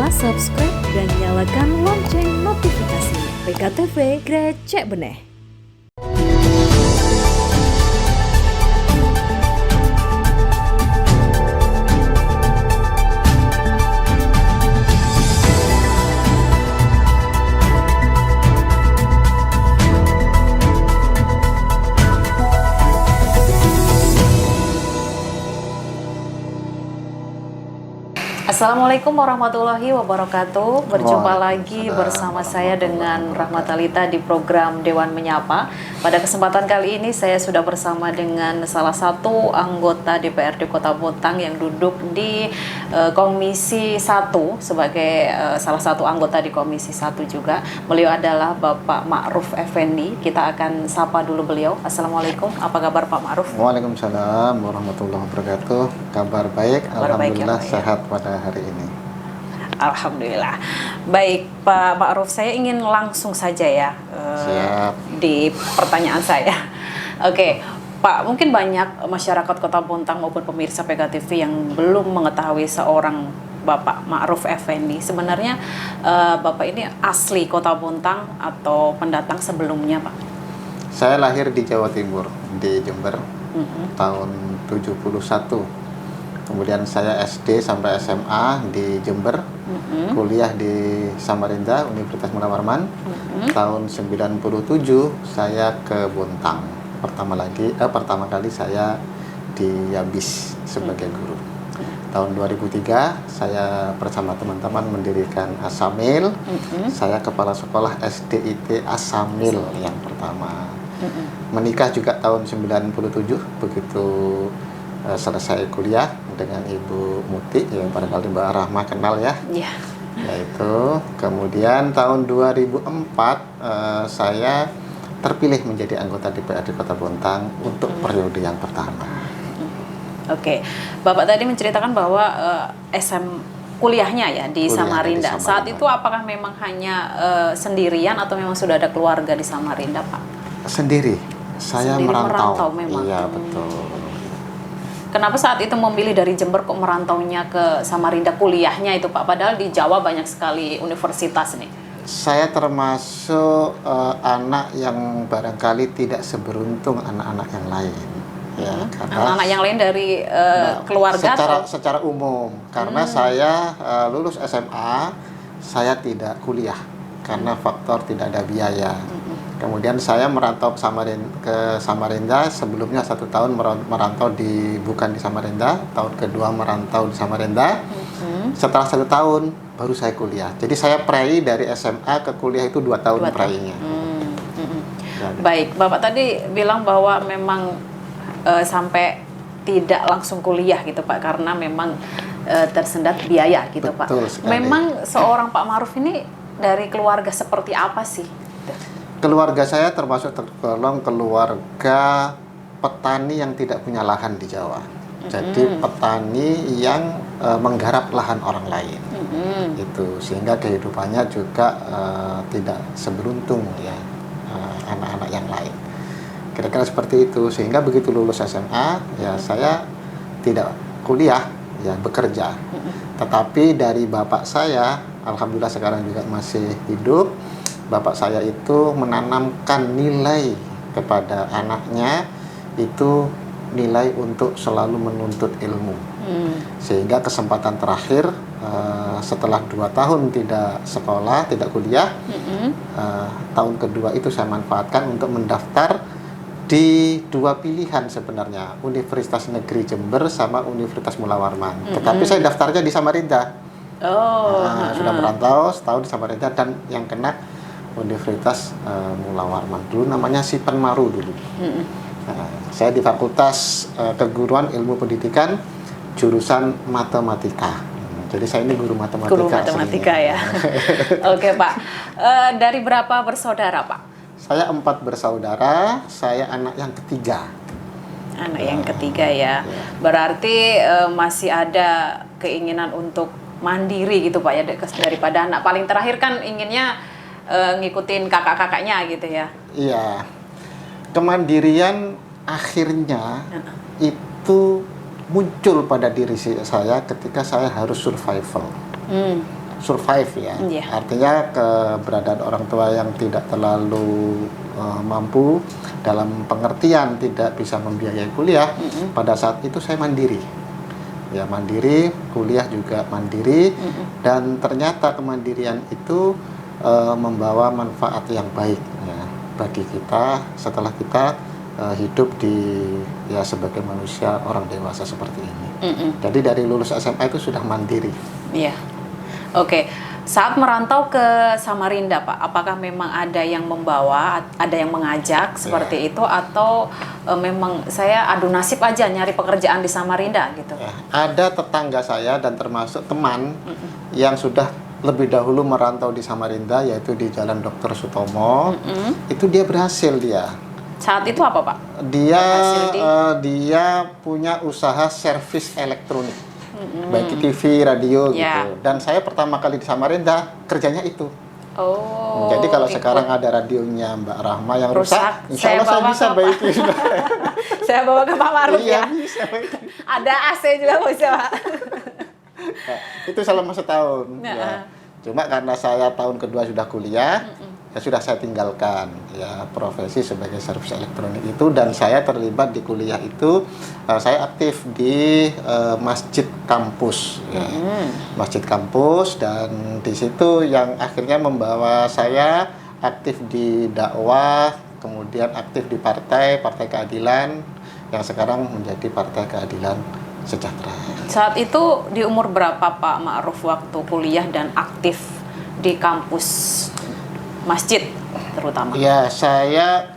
lupa subscribe dan nyalakan lonceng notifikasi. PKTV Grecek Beneh. Assalamualaikum warahmatullahi wabarakatuh. Berjumpa lagi bersama saya dengan Rahmatalita di program Dewan Menyapa. Pada kesempatan kali ini saya sudah bersama dengan salah satu anggota DPRD Kota Bontang yang duduk di Komisi 1 sebagai salah satu anggota di Komisi 1 juga. Beliau adalah Bapak Ma'ruf Effendi. Kita akan sapa dulu beliau. Assalamualaikum. Apa kabar Pak Ma'ruf? Waalaikumsalam warahmatullahi wabarakatuh. Kabar baik, alhamdulillah baik, ya, sehat pada hari ini. Alhamdulillah. Baik Pak Ma'ruf, saya ingin langsung saja ya di pertanyaan saya. Oke, Pak, mungkin banyak masyarakat Kota Bontang maupun pemirsa PKTV yang belum mengetahui seorang Bapak Ma'ruf Effendi. Sebenarnya Bapak ini asli Kota Bontang atau pendatang sebelumnya, Pak? Saya lahir di Jawa Timur, di Jember, tahun 71. Kemudian saya SD sampai SMA di Jember, kuliah di Samarinda, Universitas Munawarman. Tahun 97 saya ke Bontang. Pertama kali saya di Yabis sebagai guru. Tahun 2003 saya bersama teman-teman mendirikan Asamil. Saya kepala sekolah SDIT Asamil yang pertama. Menikah juga tahun 97, begitu selesai kuliah dengan Ibu Muti, yang barangkali Mbak Rahma kenal ya. Iya. Yaitu kemudian tahun 2004 saya terpilih menjadi anggota DPRD Kota Bontang untuk periode yang pertama. Oke, Bapak tadi menceritakan bahwa kuliahnya ya di Samarinda. Saat itu apakah memang hanya sendirian atau memang sudah ada keluarga di Samarinda, Pak? Sendiri. Saya merantau memang. Iya, betul. Kenapa saat itu memilih dari Jember kok merantaunya ke Samarinda kuliahnya itu, Pak? Padahal di Jawa banyak sekali universitas nih. Saya termasuk anak yang barangkali tidak seberuntung anak-anak yang lain. Ya, anak-anak yang lain dari keluarga secara umum. Karena saya lulus SMA, saya tidak kuliah karena faktor tidak ada biaya. Kemudian saya merantau ke Samarinda, sebelumnya 1 tahun merantau bukan di Samarinda, tahun kedua merantau di Samarinda. Setelah 1 tahun baru saya kuliah. Jadi saya prei dari SMA ke kuliah itu 2 tahun preinya. Baik, Bapak tadi bilang bahwa memang sampai tidak langsung kuliah gitu Pak, karena memang tersendat biaya gitu. Betul Pak. sekali. Memang seorang Pak Ma'ruf ini dari keluarga seperti apa sih? Keluarga saya termasuk tergolong keluarga petani yang tidak punya lahan di Jawa. Jadi petani yang menggarap lahan orang lain. Itu sehingga kehidupannya juga tidak seberuntung ya anak-anak yang lain. Kira-kira seperti itu, sehingga begitu lulus SMA ya saya tidak kuliah, ya bekerja. Tetapi dari bapak saya, alhamdulillah sekarang juga masih hidup. Bapak saya itu menanamkan nilai kepada anaknya, itu nilai untuk selalu menuntut ilmu. Sehingga kesempatan terakhir setelah 2 tahun tidak sekolah, tidak kuliah, tahun kedua itu saya manfaatkan untuk mendaftar di 2 pilihan sebenarnya, Universitas Negeri Jember sama Universitas Munawarman. Tetapi saya daftarnya di Samarinda. Sudah merantau setahun di Samarinda, dan yang kena Universitas Munawarman, dulu namanya Sipenmaru dulu. Saya di Fakultas Keguruan Ilmu Pendidikan jurusan matematika. Jadi saya ini guru matematika. Guru matematika ya. Oke Pak. Dari berapa bersaudara Pak? Saya 4 bersaudara. Saya anak yang ketiga. Anak yang ketiga ya. Berarti masih ada keinginan untuk mandiri gitu Pak ya, daripada anak paling terakhir kan inginnya ngikutin kakak-kakaknya gitu ya. Iya. Kemandirian akhirnya itu muncul pada diri saya ketika saya harus survival. survive ya. Iya. Artinya keberadaan orang tua yang tidak terlalu mampu dalam pengertian tidak bisa membiayai kuliah, pada saat itu saya mandiri. Ya mandiri, kuliah juga mandiri, dan ternyata kemandirian itu membawa manfaat yang baik ya, bagi kita setelah kita hidup di ya sebagai manusia orang dewasa seperti ini. Jadi dari lulus SMA itu sudah mandiri. Iya. Oke. Saat merantau ke Samarinda, Pak, apakah memang ada yang membawa, ada yang mengajak seperti itu, atau memang saya adu nasib aja nyari pekerjaan di Samarinda gitu? Ya, ada tetangga saya dan termasuk teman yang sudah lebih dahulu merantau di Samarinda, yaitu di Jalan Dr. Sutomo. Itu dia berhasil dia. Saat itu apa, Pak? Dia punya usaha servis elektronik. Baik TV, radio gitu. Dan saya pertama kali di Samarinda kerjanya itu. Oh. Jadi kalau sekarang ada radionya Mbak Rahma yang rusak, insya Allah saya bisa bawa ke baikin. Saya bawa ke Pak Maruf Iya, ya. bisa baikin. Ada AC juga bisa, Pak. Nah, itu selama setahun. Ya. Cuma karena saya tahun kedua sudah kuliah, ya sudah saya tinggalkan ya profesi sebagai servis elektronik itu, dan saya terlibat di kuliah itu. Saya aktif di masjid kampus, ya. Masjid kampus, dan di situ yang akhirnya membawa saya aktif di dakwah, kemudian aktif di Partai Keadilan yang sekarang menjadi Partai Keadilan Sejahtera. Saat itu di umur berapa Pak Ma'ruf waktu kuliah dan aktif di kampus masjid terutama? Ya, saya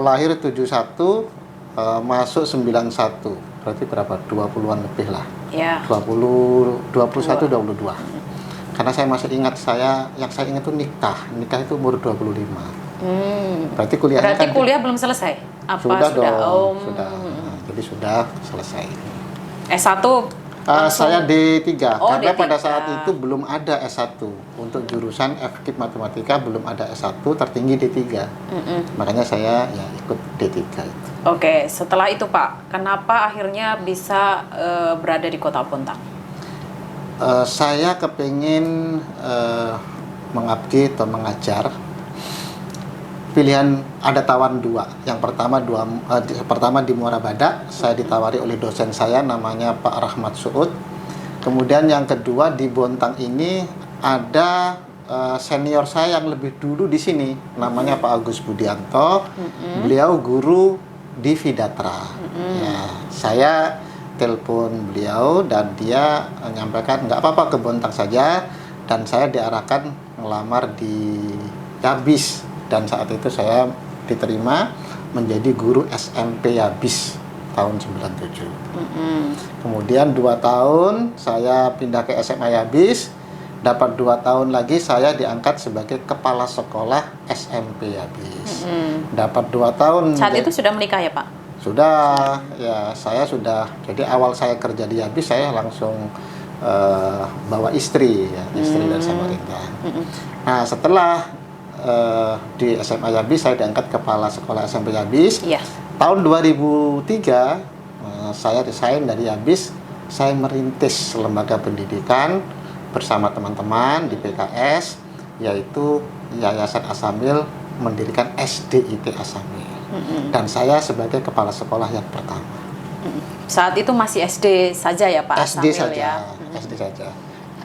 lahir 71, masuk 91. Berarti berapa? 20-an lebih lah. Ya. 21, 22. Karena saya masih ingat, yang saya ingat itu nikah. Nikah itu umur 25. Berarti kuliahnya Berarti kuliah belum selesai? Apa sudah? Dong, Oh. sudah. Nah, jadi sudah selesai. S1 Saya D3, Oh, karena D3. pada saat itu belum ada S1 untuk jurusan FKIP Matematika, belum ada S1 tertinggi D3. Makanya saya ya ikut D3 itu. Oke, setelah itu Pak, kenapa akhirnya bisa berada di Kota Bontang? Saya kepingin mengabdi atau mengajar. Pilihan ada tawan dua. Yang pertama di Muara Badak, saya ditawari oleh dosen saya namanya Pak Rahmat Suud. Kemudian yang kedua di Bontang ini ada senior saya yang lebih dulu di sini, namanya Pak Agus Budianto. Beliau guru di Vidatra. Ya, saya telepon beliau dan dia menyampaikan nggak apa-apa ke Bontang saja, dan saya diarahkan melamar di Yabis. Dan saat itu saya diterima menjadi guru SMP Yabis tahun 97. Kemudian 2 tahun saya pindah ke SMA Yabis. Dapat 2 tahun lagi saya diangkat sebagai kepala sekolah SMP Yabis. Dapat 2 tahun. Saat itu sudah menikah ya Pak? Sudah, ya saya sudah. Jadi awal saya kerja di Yabis, saya langsung bawa istri, ya, istri dari Samarinda. Nah, setelah di SMA Yabis, saya diangkat kepala sekolah SMP Yabis. Iya. Tahun 2003, saya resign dari Yabis. Saya merintis lembaga pendidikan bersama teman-teman di PKS, yaitu Yayasan As-Samil mendirikan SDIT As-Samil. Dan saya sebagai kepala sekolah yang pertama. Saat itu masih SD saja ya Pak? SD As-Samil saja, ya? SD saja.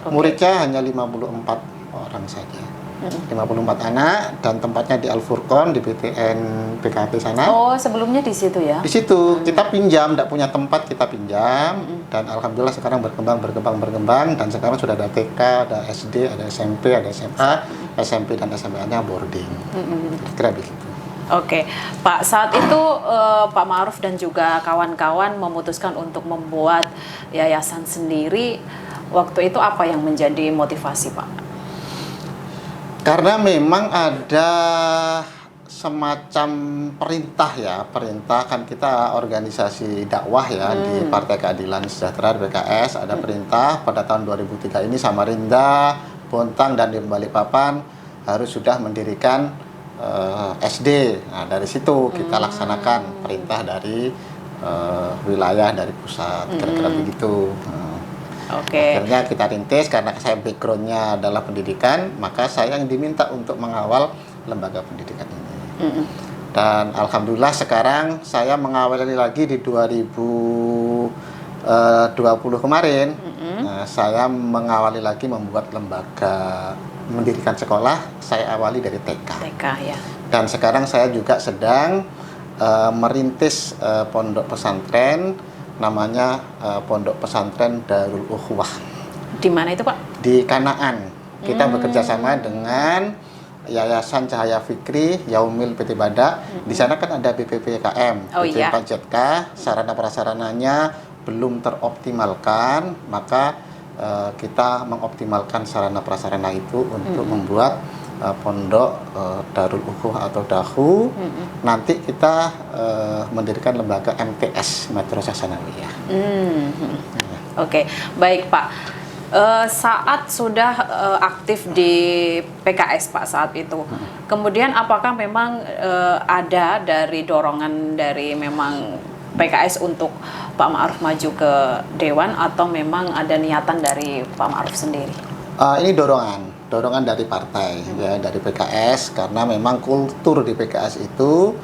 Oke. Muridnya hanya 54 orang saja. 54 anak, dan tempatnya di Al-Furqon, di PTN PKP sana. Oh, sebelumnya di situ ya? Di situ kita pinjam, tidak punya tempat, kita pinjam. Dan alhamdulillah sekarang berkembang, dan sekarang sudah ada TK, ada SD, ada SMP, ada SMA, SMP dan SMA-nya boarding. Kira begitu. Oke, Pak, saat itu Pak Ma'ruf dan juga kawan-kawan memutuskan untuk membuat yayasan sendiri. Waktu itu apa yang menjadi motivasi Pak? Karena memang ada semacam perintah kan, kita organisasi dakwah ya di Partai Keadilan Sejahtera PKS, ada perintah pada tahun 2003 ini Samarinda, Bontang dan di Balikpapan harus sudah mendirikan SD. Nah, dari situ kita laksanakan perintah dari wilayah, dari pusat, kira-kira begitu. Oke. Akhirnya kita rintis karena saya backgroundnya adalah pendidikan, maka saya yang diminta untuk mengawal lembaga pendidikan ini. Dan alhamdulillah sekarang saya mengawali lagi di 2020 kemarin. Saya mengawali lagi membuat lembaga, mendirikan sekolah. Saya awali dari TK. TK ya. Dan sekarang saya juga sedang merintis pondok pesantren, namanya Pondok Pesantren Darul Ukhuwah. Di mana itu, Pak? Di Kanaan. Kita bekerja sama dengan Yayasan Cahaya Fikri, Yaumil PT Badak. Di sana kan ada BPPKM, BPJK, sarana prasarananya belum teroptimalkan, maka kita mengoptimalkan sarana prasarana itu untuk membuat pondok Darul Ukhuwah atau Dahu. Nanti kita mendirikan lembaga MTS, Madrasah Sanawiyah. Oke, baik Pak. Saat sudah aktif di PKS Pak saat itu, kemudian apakah memang ada dari dorongan dari memang PKS untuk Pak Ma'ruf maju ke Dewan, atau memang ada niatan dari Pak Ma'ruf sendiri? Ini dorongan dari partai, ya, dari PKS, karena memang kultur di PKS itu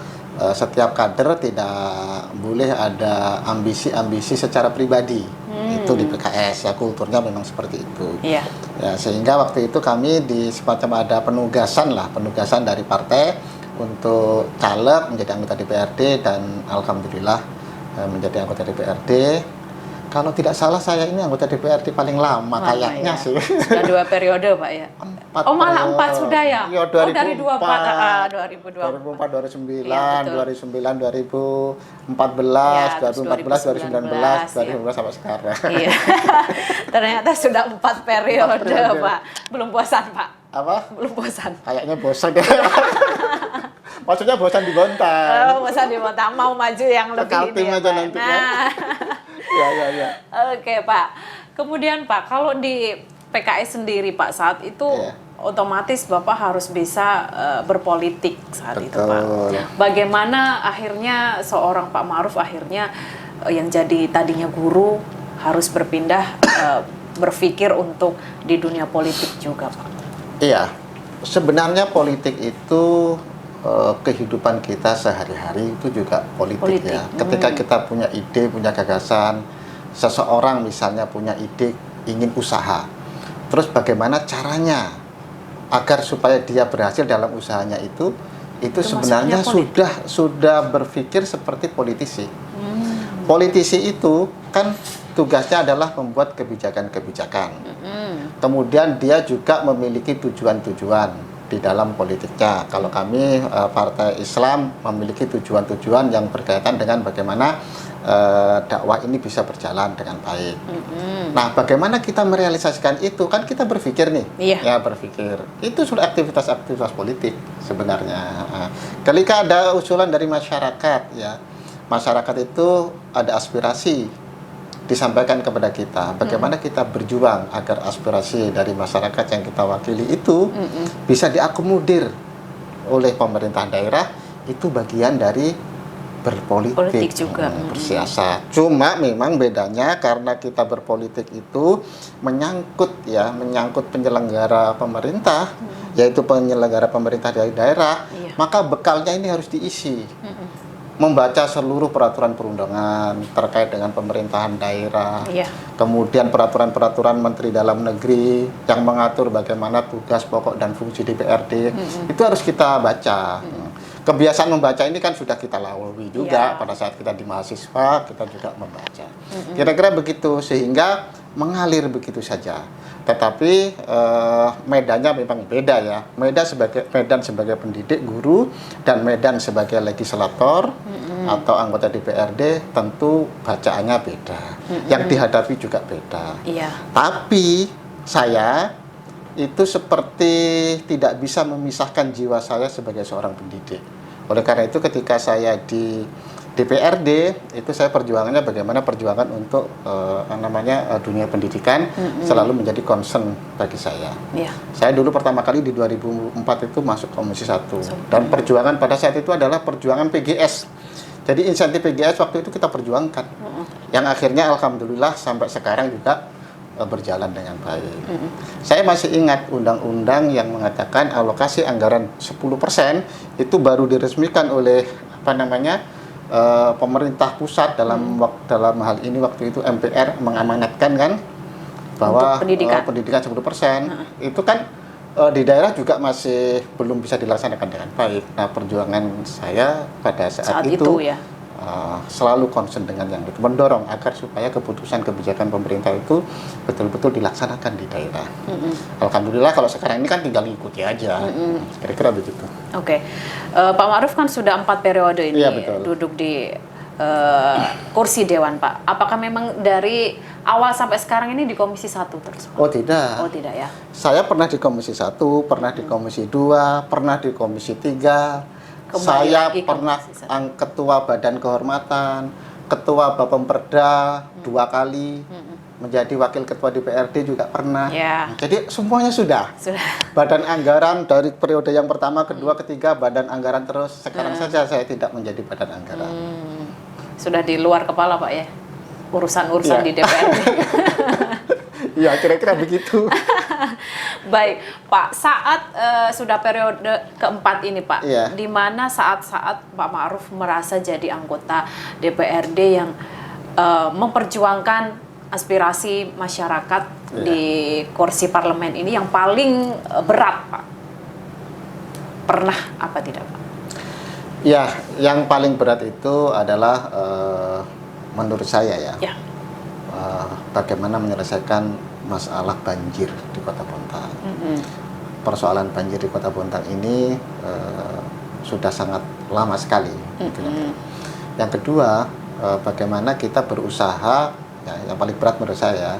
setiap kader tidak boleh ada ambisi-ambisi secara pribadi. Itu di PKS, ya, kulturnya memang seperti itu. Ya, sehingga waktu itu kami di semacam ada penugasan dari partai untuk caleg menjadi anggota DPRD, dan alhamdulillah menjadi anggota DPRD. Kalau tidak salah saya ini anggota DPRD paling lama kayaknya ya. sih. Sudah 2 periode Pak ya? 4 malah 4 sudah ya? Iya, 2004, dari 2004, 2009, ya, 2009, 2014, ya, 2014, 2019 sampai sekarang. Iya. Ternyata sudah 4 periode, Pak. Belum bosan, Pak? Apa? Belum bosan. Kayaknya bosan deh. Maksudnya bosan di Bontang. Oh, bosan di Bontang, mau maju yang lebih Kaltim ini ya, aja Pak. nanti, Nah. Ya. Oke, Pak. Kemudian Pak, kalau di PKS sendiri Pak saat itu otomatis Bapak harus bisa berpolitik saat itu, Pak. Bagaimana akhirnya seorang Pak Ma'ruf akhirnya yang jadi tadinya guru harus berpindah berpikir untuk di dunia politik juga, Pak? Iya. Sebenarnya politik itu kehidupan kita sehari-hari itu juga politik. Ya. Ketika kita punya ide, punya gagasan, seseorang misalnya punya ide ingin usaha, terus bagaimana caranya agar supaya dia berhasil dalam usahanya itu sebenarnya sudah berpikir seperti politisi. Politisi itu kan tugasnya adalah membuat kebijakan-kebijakan. Kemudian dia juga memiliki tujuan-tujuan di dalam politiknya. Kalau kami Partai Islam memiliki tujuan-tujuan yang berkaitan dengan bagaimana dakwah ini bisa berjalan dengan baik. Nah, bagaimana kita merealisasikan itu? Kan kita berpikir nih, ya berpikir. Itu sudah aktivitas politik sebenarnya. Ketika ada usulan dari masyarakat, ya, masyarakat itu ada aspirasi disampaikan kepada kita, bagaimana kita berjuang agar aspirasi dari masyarakat yang kita wakili itu bisa diakomodir oleh pemerintah daerah. Itu bagian dari berpolitik juga, bersiasat. Cuma memang bedanya karena kita berpolitik itu menyangkut penyelenggara pemerintah, yaitu penyelenggara pemerintah dari daerah, maka bekalnya ini harus diisi. Membaca seluruh peraturan perundangan terkait dengan pemerintahan daerah, kemudian peraturan-peraturan Menteri Dalam Negeri yang mengatur bagaimana tugas pokok dan fungsi DPRD, itu harus kita baca. Kebiasaan membaca ini kan sudah kita lalui juga pada saat kita di mahasiswa, kita juga membaca. Kira-kira begitu, sehingga mengalir begitu saja. Tetapi medannya memang beda ya. Medan sebagai pendidik, guru, dan medan sebagai legislator atau anggota DPRD tentu bacaannya beda. Yang dihadapi juga beda. Tapi saya itu seperti tidak bisa memisahkan jiwa saya sebagai seorang pendidik. Oleh karena itu ketika saya di DPRD itu saya perjuangannya bagaimana perjuangan untuk dunia pendidikan selalu menjadi concern bagi saya. Saya dulu pertama kali di 2004 itu masuk Komisi 1 dan perjuangan pada saat itu adalah perjuangan PGS. Jadi insentif PGS waktu itu kita perjuangkan. Yang akhirnya alhamdulillah sampai sekarang juga berjalan dengan baik. Saya masih ingat undang-undang yang mengatakan alokasi anggaran 10% itu baru diresmikan oleh pemerintah pusat dalam hal ini waktu itu MPR mengamanatkan kan bahwa pendidikan 10%. Itu kan di daerah juga masih belum bisa dilaksanakan dengan baik. Nah, perjuangan saya pada saat itu ya, selalu concern dengan yang itu, mendorong agar supaya keputusan kebijakan pemerintah itu betul-betul dilaksanakan di daerah. Alhamdulillah kalau sekarang ini kan tinggal ikuti aja. Kira-kira begitu. Oke. Pak Ma'ruf kan sudah 4 periode ini duduk di kursi Dewan, Pak. Apakah memang dari awal sampai sekarang ini di Komisi 1 terus? Oh tidak. Oh tidak ya. Saya pernah di Komisi 1, pernah di Komisi 2, pernah di Komisi 3. Saya pernah ketua Badan Kehormatan, ketua Bapemperda 2 kali, menjadi wakil ketua DPRD juga pernah. Jadi semuanya sudah. Badan anggaran dari periode yang pertama, kedua, ketiga, badan anggaran terus. Sekarang saja saya tidak menjadi badan anggaran. Sudah di luar kepala, Pak ya? Urusan-urusan di DPRD. Ya, kira-kira begitu. Baik, Pak. Saat sudah periode keempat ini, Pak, di mana saat-saat Pak Ma'ruf merasa jadi anggota DPRD yang memperjuangkan aspirasi masyarakat di kursi parlemen ini yang paling berat, Pak? Pernah apa tidak, Pak? Ya, yang paling berat itu adalah menurut saya ya. Bagaimana menyelesaikan masalah banjir di Kota Bontang. Persoalan banjir di Kota Bontang ini sudah sangat lama sekali. Yang kedua, bagaimana kita berusaha, ya, yang paling berat menurut saya,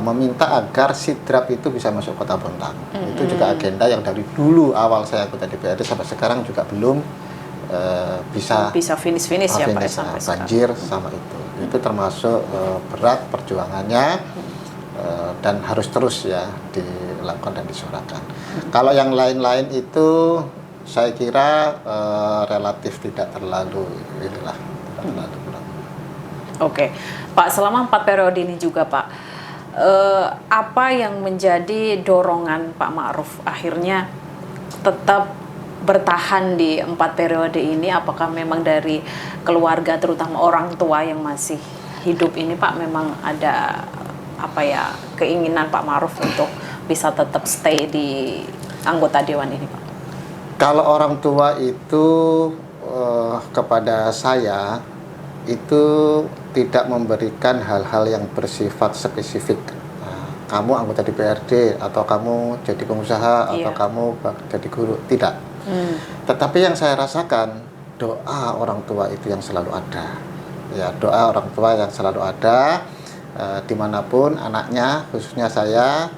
meminta agar sidrap itu bisa masuk Kota Bontang. Itu juga agenda yang dari dulu awal saya anggota DPRD sampai sekarang juga belum bisa finish ya Pak, sampai banjir sekarang. Sama itu termasuk berat perjuangannya dan harus terus ya dilakukan dan disuarakan. Kalau yang lain-lain itu saya kira relatif tidak terlalu berat. Oke, Pak, selama 4 periode ini juga Pak, apa yang menjadi dorongan Pak Ma'ruf akhirnya tetap bertahan di 4 periode ini? Apakah memang dari keluarga, terutama orang tua yang masih hidup ini, Pak, memang ada keinginan Pak Ma'ruf untuk bisa tetap stay di anggota Dewan ini, Pak? Kalau orang tua itu kepada saya itu tidak memberikan hal-hal yang bersifat spesifik. Kamu anggota DPRD atau kamu jadi pengusaha atau kamu jadi guru, tidak. Tetapi yang saya rasakan, doa orang tua itu yang selalu ada. Ya, doa orang tua yang selalu ada dimanapun anaknya, khususnya saya,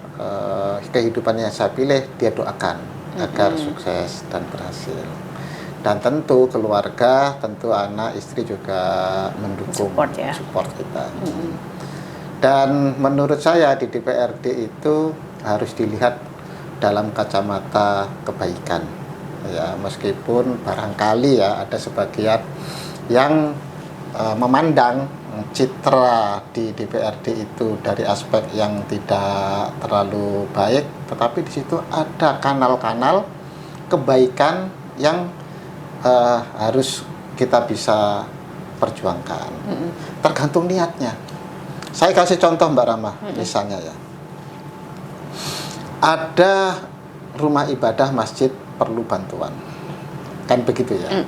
kehidupan yang saya pilih, dia doakan agar sukses dan berhasil. Dan tentu keluarga, tentu anak, istri juga mendukung, support kita. Dan menurut saya di DPRD itu harus dilihat dalam kacamata kebaikan. Ya, meskipun barangkali ya ada sebagian yang memandang citra di DPRD itu dari aspek yang tidak terlalu baik, tetapi di situ ada kanal-kanal kebaikan yang harus kita bisa perjuangkan. Tergantung niatnya. Saya kasih contoh Mbak Rama, misalnya ya. Ada rumah ibadah masjid perlu bantuan, kan begitu ya.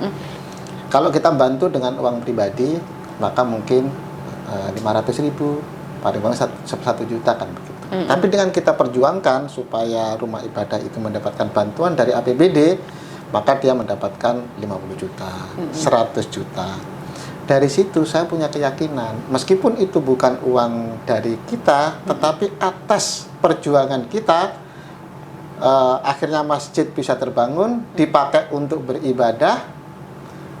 Kalau kita bantu dengan uang pribadi, maka mungkin 500.000, paling banyak 1 juta, kan begitu. Tapi dengan kita perjuangkan supaya rumah ibadah itu mendapatkan bantuan dari APBD, maka dia mendapatkan 50 juta, 100 juta. Dari situ saya punya keyakinan, meskipun itu bukan uang dari kita, tetapi atas perjuangan kita, akhirnya masjid bisa terbangun, dipakai untuk beribadah,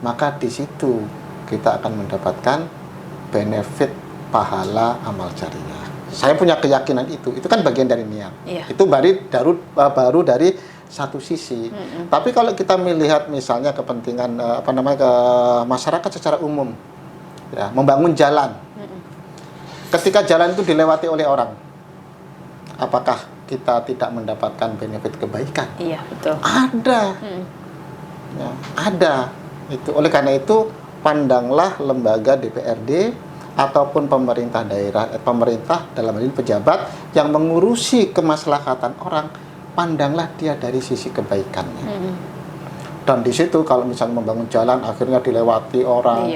maka di situ kita akan mendapatkan benefit pahala amal jariah. Saya punya keyakinan itu kan bagian dari niat. Itu baru dari satu sisi. Tapi kalau kita melihat misalnya kepentingan ke masyarakat secara umum, ya, membangun jalan. Ketika jalan itu dilewati oleh orang, apakah kita tidak mendapatkan benefit kebaikan? Iya, betul. Ada. Ya, ada. Itu oleh karena itu pandanglah lembaga DPRD ataupun pemerintah daerah, pemerintah dalam hal ini pejabat yang mengurusi kemaslahatan orang, pandanglah dia dari sisi kebaikannya. Dan di situ kalau misalnya membangun jalan akhirnya dilewati orang,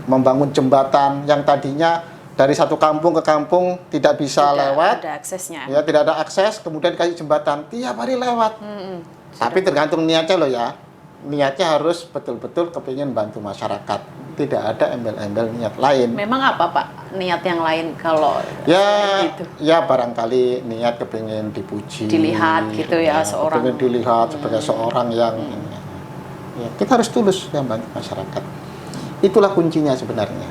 membangun jembatan yang tadinya dari satu kampung ke kampung tidak bisa lewat, ada aksesnya. Ya, tidak ada akses, kemudian kasih jembatan tiap hari lewat. Tapi tergantung niatnya loh ya. Niatnya harus betul-betul kepingin bantu masyarakat. Tidak ada embel-embel niat lain. Memang apa Pak niat yang lain kalau gitu? Ya barangkali niat kepingin dipuji, Dilihat gitu ya, seorang. Kepingin dilihat sebagai seorang yang ya, kita harus tulus yang bantu masyarakat. Itulah kuncinya sebenarnya.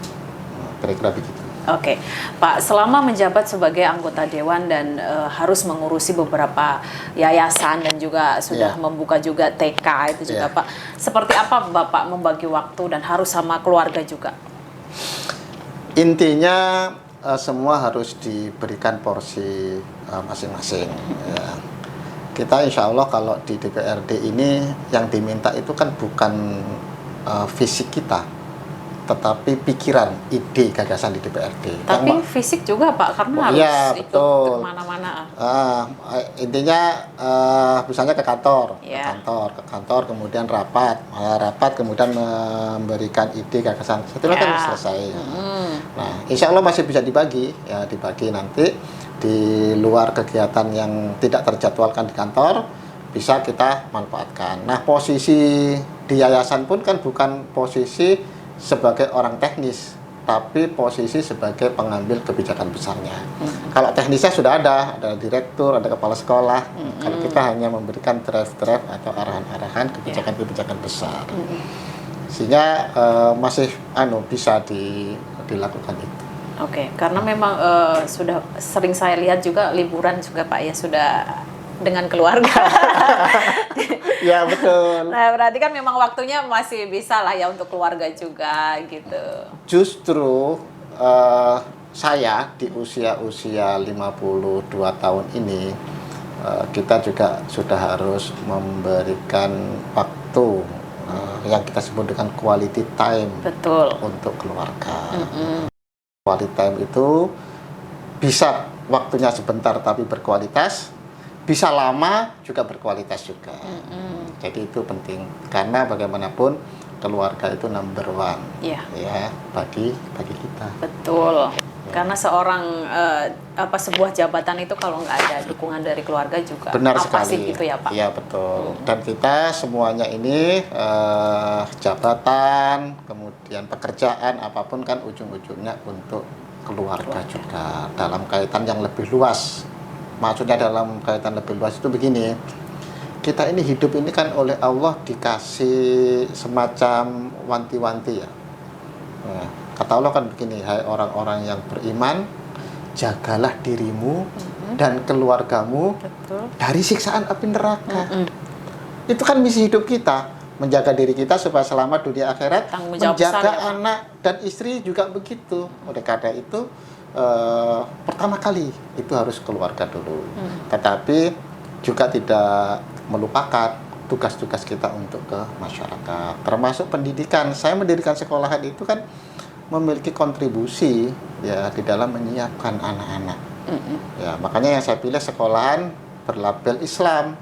Kira-kira begitu. Oke, Pak, selama menjabat sebagai anggota Dewan dan harus mengurusi beberapa yayasan dan juga sudah membuka juga TK itu juga Pak, seperti apa Bapak membagi waktu dan harus sama keluarga juga? Intinya semua harus diberikan porsi masing-masing. Ya. Kita insya Allah kalau di DPRD ini yang diminta itu kan bukan fisik kita, tetapi pikiran, ide, gagasan di DPRD. Tapi fisik juga Pak, karena harus ikut kemana-mana. Intinya misalnya ke kantor, ke kantor, kemudian rapat, kemudian memberikan ide, gagasan. Setelah kan selesai. Nah, insya Allah masih bisa dibagi nanti di luar kegiatan yang tidak terjadwalkan di kantor bisa kita manfaatkan. Nah, posisi di yayasan pun kan bukan posisi sebagai orang teknis, tapi posisi sebagai pengambil kebijakan besarnya. Kalau teknisnya sudah ada direktur, ada kepala sekolah. Kalau kita hanya memberikan draft-draft atau arahan-arahan kebijakan-kebijakan besar, sehingga masih bisa dilakukan itu. Oke, karena memang sudah sering saya lihat juga liburan juga Pak ya sudah dengan keluarga. Ya betul. Nah berarti kan memang waktunya masih bisa lah ya untuk keluarga juga gitu. Justru saya di usia 52 tahun ini kita juga sudah harus memberikan waktu yang kita sebut dengan quality time. Betul. Untuk keluarga. Quality time itu bisa waktunya sebentar tapi berkualitas, bisa lama juga berkualitas juga. Jadi itu penting karena bagaimanapun keluarga itu number one ya bagi kita. Betul. Karena seorang sebuah jabatan itu kalau nggak ada dukungan dari keluarga juga benar sekali gitu ya Pak. Iya betul. Dan kita semuanya ini jabatan, kemudian pekerjaan apapun kan ujung-ujungnya untuk keluarga juga dalam kaitan yang lebih luas. Maksudnya dalam kaitan lebih luas itu begini, kita ini hidup ini kan oleh Allah dikasih semacam wanti-wanti ya. Nah, kata Allah kan begini, hai orang-orang yang beriman, jagalah dirimu dan keluargamu dari siksaan api neraka. Itu kan misi hidup kita, menjaga diri kita supaya selamat dunia akhirat, menjaga anak dan istri juga begitu. Oleh karena itu pertama kali itu harus keluarga dulu, tetapi juga tidak melupakan tugas-tugas kita untuk ke masyarakat, termasuk pendidikan. Saya mendirikan sekolahan itu kan memiliki kontribusi ya di dalam menyiapkan anak-anak. Ya makanya yang saya pilih sekolahan berlabel Islam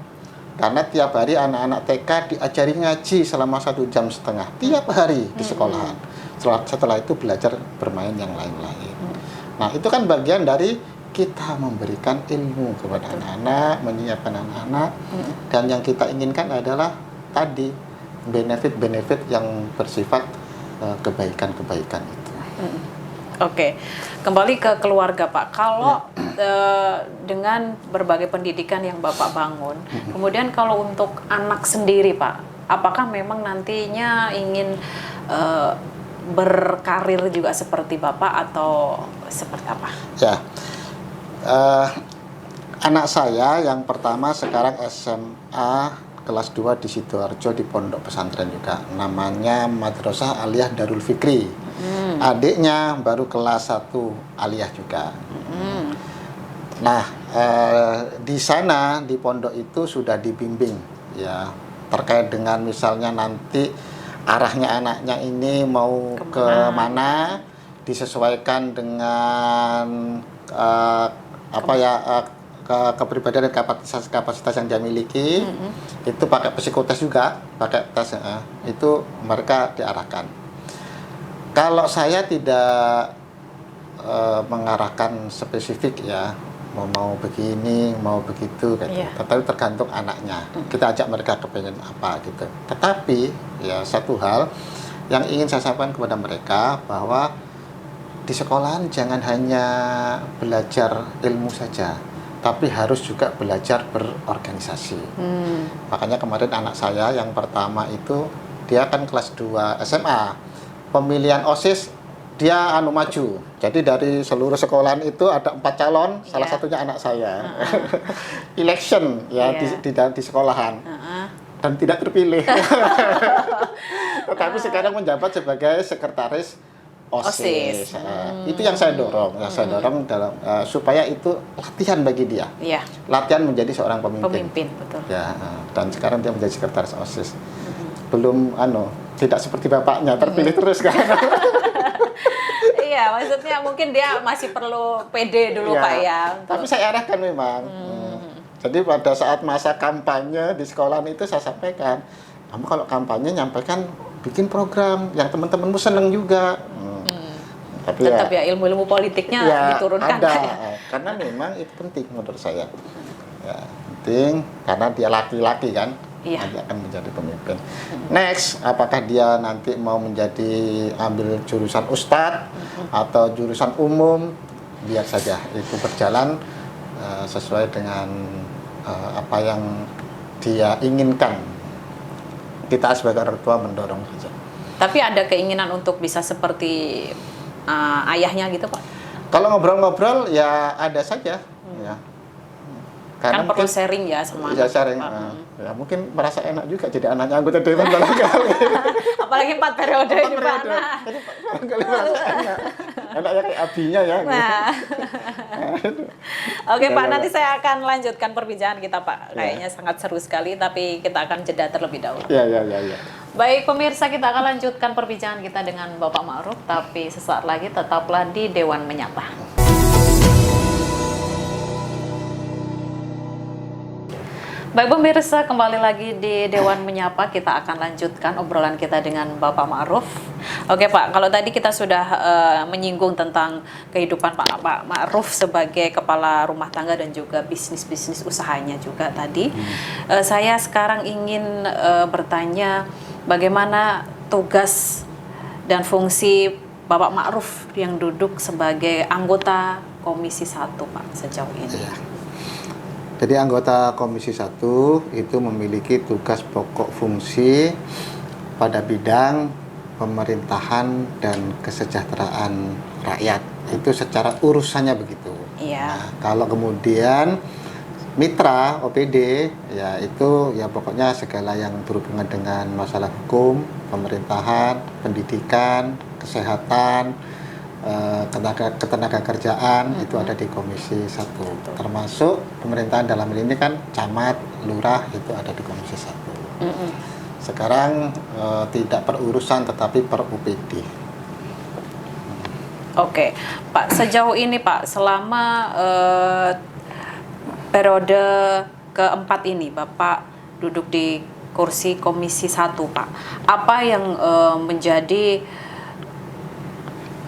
karena tiap hari anak-anak TK diajari ngaji selama 1,5 jam tiap hari di sekolahan. Setelah itu belajar bermain yang lain-lain. Nah, itu kan bagian dari kita memberikan ilmu kepada anak-anak, menyiapkan anak-anak, dan yang kita inginkan adalah tadi benefit-benefit yang bersifat kebaikan-kebaikan itu. Oke, kembali ke keluarga Pak. Kalau dengan berbagai pendidikan yang Bapak bangun, kemudian kalau untuk anak sendiri Pak, apakah memang nantinya ingin berkarir juga seperti Bapak atau seperti apa? Ya, anak saya yang pertama sekarang SMA kelas 2 di Sidoarjo di pondok pesantren juga, namanya Madrasah Aliyah Darul Fikri. Adiknya baru kelas 1 aliyah juga. Nah, di sana di pondok itu sudah dibimbing ya terkait dengan misalnya nanti arahnya anaknya ini mau kemana, disesuaikan dengan apa ya kepribadian dan kapasitas yang dia miliki. Itu pakai psikotes juga, pakai tes itu mereka diarahkan. Kalau saya tidak mengarahkan spesifik ya, mau begini, mau begitu gitu. Tetapi tergantung anaknya. Kita ajak mereka kepengen apa gitu. Tetapi ya satu hal yang ingin saya sampaikan kepada mereka bahwa di sekolahan jangan hanya belajar ilmu saja, tapi harus juga belajar berorganisasi. Makanya kemarin anak saya yang pertama itu dia kan kelas 2 SMA. Pemilihan OSIS dia maju. Jadi dari seluruh sekolahan itu ada 4 calon, salah satunya anak saya. Election ya di sekolahan. Dan tidak terpilih. Tetapi sekarang menjabat sebagai sekretaris OSIS. Itu yang saya dorong, dalam supaya itu latihan bagi dia. Latihan menjadi seorang pemimpin. Betul. Ya, dan sekarang dia menjadi sekretaris OSIS. Belum tidak seperti bapaknya terpilih terus kan. Iya, maksudnya mungkin dia masih perlu PD dulu Pak ya. Tapi saya arahkan memang. Jadi pada saat masa kampanye di sekolahan itu saya sampaikan, kamu kalau kampanye nyampaikan bikin program yang teman-temanmu seneng juga. Tapi tetap ya ilmu-ilmu politiknya diturunkan. Ada, karena memang itu penting menurut saya. Ya, penting karena dia laki-laki kan. Nanti akan menjadi pemimpin. Next, apakah dia nanti mau ambil jurusan ustadz atau jurusan umum, biar saja itu berjalan sesuai dengan apa yang dia inginkan. Kita sebagai orang tua mendorong saja. Tapi ada keinginan untuk bisa seperti ayahnya gitu Pak? Kalau ngobrol-ngobrol ya ada saja. Ya. Karena kan perlu sharing ya sama ya, sharing. Ya, mungkin merasa enak juga jadi anaknya anggota dewan barangkali. Apalagi 4 periode di mana. Jadi barangkali merasa enak. Enaknya kayak abinya ya. Oke Pak, nanti saya akan lanjutkan perbincangan kita Pak. Kayaknya sangat seru sekali, tapi kita akan jeda terlebih dahulu. Ya. Baik pemirsa, kita akan lanjutkan perbincangan kita dengan Bapak Ma'ruf, tapi sesaat lagi tetaplah di Dewan Menyapa. Baik pemirsa, kembali lagi di Dewan Menyapa. Kita akan lanjutkan obrolan kita dengan Bapak Ma'ruf. Oke Pak, kalau tadi kita sudah menyinggung tentang kehidupan Pak Ma'ruf sebagai kepala rumah tangga dan juga bisnis usahanya juga tadi. Saya sekarang ingin bertanya bagaimana tugas dan fungsi Bapak Ma'ruf yang duduk sebagai anggota Komisi 1 Pak sejauh ini. Jadi anggota Komisi 1 itu memiliki tugas pokok fungsi pada bidang pemerintahan dan kesejahteraan rakyat. Itu secara urusannya begitu. Nah, kalau kemudian mitra OPD ya itu ya pokoknya segala yang berhubungan dengan masalah hukum, pemerintahan, pendidikan, kesehatan, ketenaga kerjaan itu ada di Komisi 1. Termasuk pemerintahan dalam hal ini kan camat, lurah itu ada di Komisi 1. Sekarang tidak per urusan tetapi per UPD. Oke, Pak, sejauh ini Pak selama periode keempat ini Bapak duduk di kursi Komisi 1 Pak, apa yang menjadi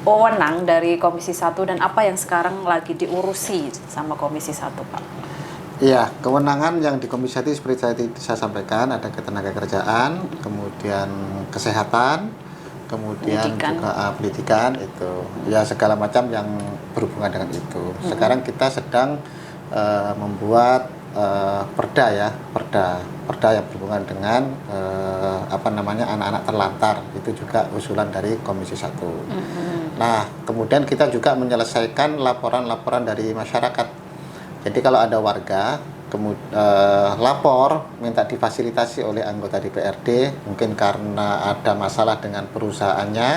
wewenang dari Komisi 1 dan apa yang sekarang lagi diurusi sama Komisi 1 Pak? Iya, kewenangan yang di Komisi 1 seperti saya sampaikan ada ketenagakerjaan, kemudian kesehatan, kemudian juga pendidikan itu ya segala macam yang berhubungan dengan itu. Sekarang kita sedang membuat perda yang berhubungan dengan anak-anak terlantar, itu juga usulan dari Komisi 1. Nah, kemudian kita juga menyelesaikan laporan-laporan dari masyarakat. Jadi kalau ada warga lapor minta difasilitasi oleh anggota DPRD, mungkin karena ada masalah dengan perusahaannya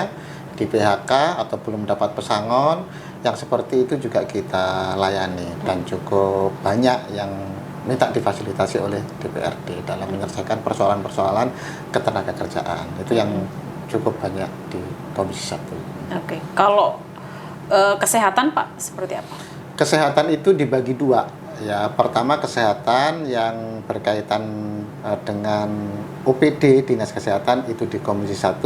di PHK atau belum dapat pesangon, yang seperti itu juga kita layani dan cukup banyak yang minta difasilitasi oleh DPRD dalam menyelesaikan persoalan-persoalan ketenagakerjaan. Itu yang cukup banyak di Komisi 1. Oke. Kalau kesehatan Pak seperti apa? Kesehatan itu dibagi dua. Ya, pertama kesehatan yang berkaitan dengan OPD Dinas Kesehatan itu di Komisi 1.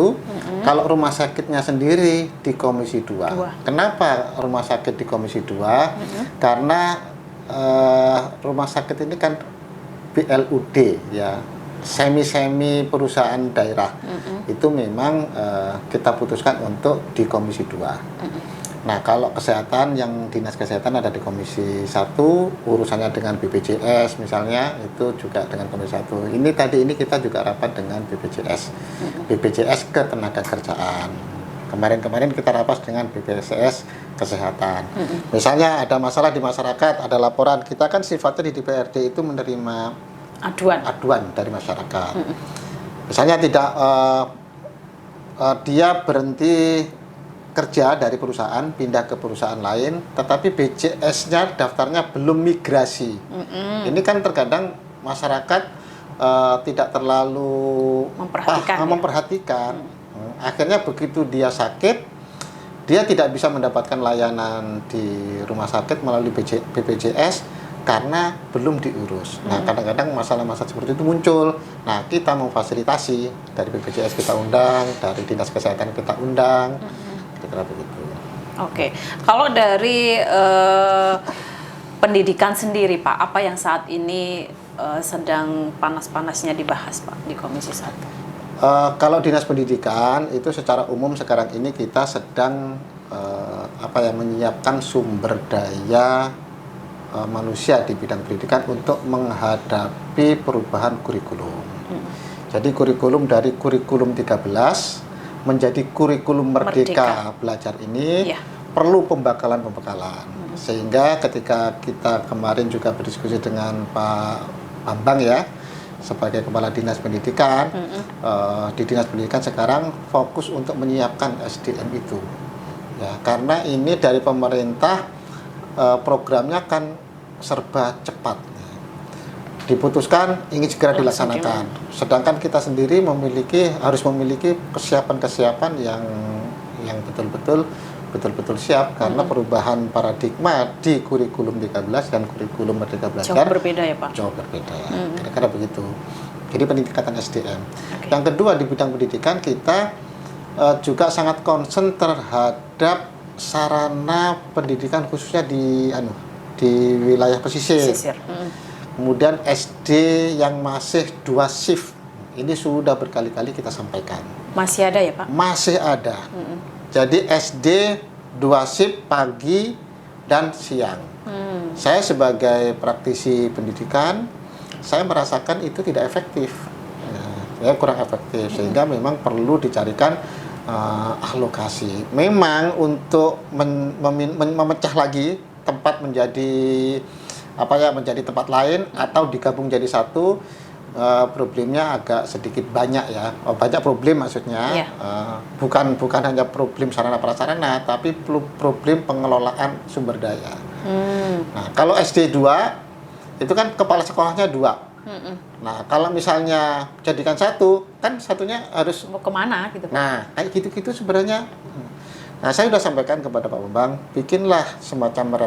Kalau rumah sakitnya sendiri di Komisi 2. Kenapa rumah sakit di Komisi 2? Karena rumah sakit ini kan BLUD ya, semi perusahaan daerah. Itu memang kita putuskan untuk di Komisi 2. Nah, kalau kesehatan yang Dinas Kesehatan ada di Komisi 1, urusannya dengan BPJS misalnya, itu juga dengan Komisi 1. Ini kita juga rapat dengan BPJS. BPJS Ketenagakerjaan. Kemarin kita rapat dengan BPJS Kesehatan. Misalnya ada masalah di masyarakat, ada laporan, kita kan sifatnya di DPRD itu menerima aduan dari masyarakat. Misalnya tidak dia berhenti kerja dari perusahaan, pindah ke perusahaan lain, tetapi BPJS-nya daftarnya belum migrasi. Ini kan terkadang masyarakat tidak terlalu memperhatikan. Akhirnya begitu dia sakit, dia tidak bisa mendapatkan layanan di rumah sakit melalui BPJS karena belum diurus. Nah, kadang-kadang masalah-masalah seperti itu muncul. Nah, kita memfasilitasi, dari BPJS kita undang, dari Dinas Kesehatan kita undang. Begitu. Oke, kalau dari pendidikan sendiri Pak, apa yang saat ini sedang panas-panasnya dibahas Pak di Komisi 1? Kalau Dinas Pendidikan itu secara umum sekarang ini kita sedang menyiapkan sumber daya manusia di bidang pendidikan untuk menghadapi perubahan kurikulum. Jadi kurikulum dari kurikulum 13 menjadi kurikulum Merdeka Belajar ini perlu pembekalan. Sehingga ketika kita kemarin juga berdiskusi dengan Pak Bambang ya, sebagai Kepala Dinas Pendidikan, di Dinas Pendidikan sekarang fokus untuk menyiapkan SDM itu. Ya, karena ini dari pemerintah programnya kan serba cepat. Diputuskan ingin segera dilaksanakan. Sedangkan kita sendiri harus memiliki kesiapan yang betul-betul siap karena perubahan paradigma di kurikulum 13 dan kurikulum Merdeka Belajar jauh berbeda ya Pak? Jauh berbeda. Kira-kira begitu. Jadi peningkatan SDM. Yang kedua di bidang pendidikan kita juga sangat concern terhadap sarana pendidikan khususnya di wilayah pesisir. Kemudian SD yang masih 2 shift, ini sudah berkali-kali kita sampaikan. Masih ada ya Pak? Masih ada. Jadi SD 2 shift pagi dan siang. Saya sebagai praktisi pendidikan, saya merasakan itu tidak efektif. Ya, kurang efektif, sehingga memang perlu dicarikan alokasi. Memang untuk memecah lagi tempat menjadi menjadi tempat lain atau digabung jadi satu, problemnya agak sedikit banyak ya. Banyak problem maksudnya. Bukan hanya problem sarana prasarana, tapi problem pengelolaan sumber daya. Nah, kalau SD 2 itu kan kepala sekolahnya 2. Nah, kalau misalnya jadikan satu, kan satunya harus mau kemana gitu. Nah, kayak gitu-gitu sebenarnya. Nah, saya sudah sampaikan kepada Pak Bambang, bikinlah semacam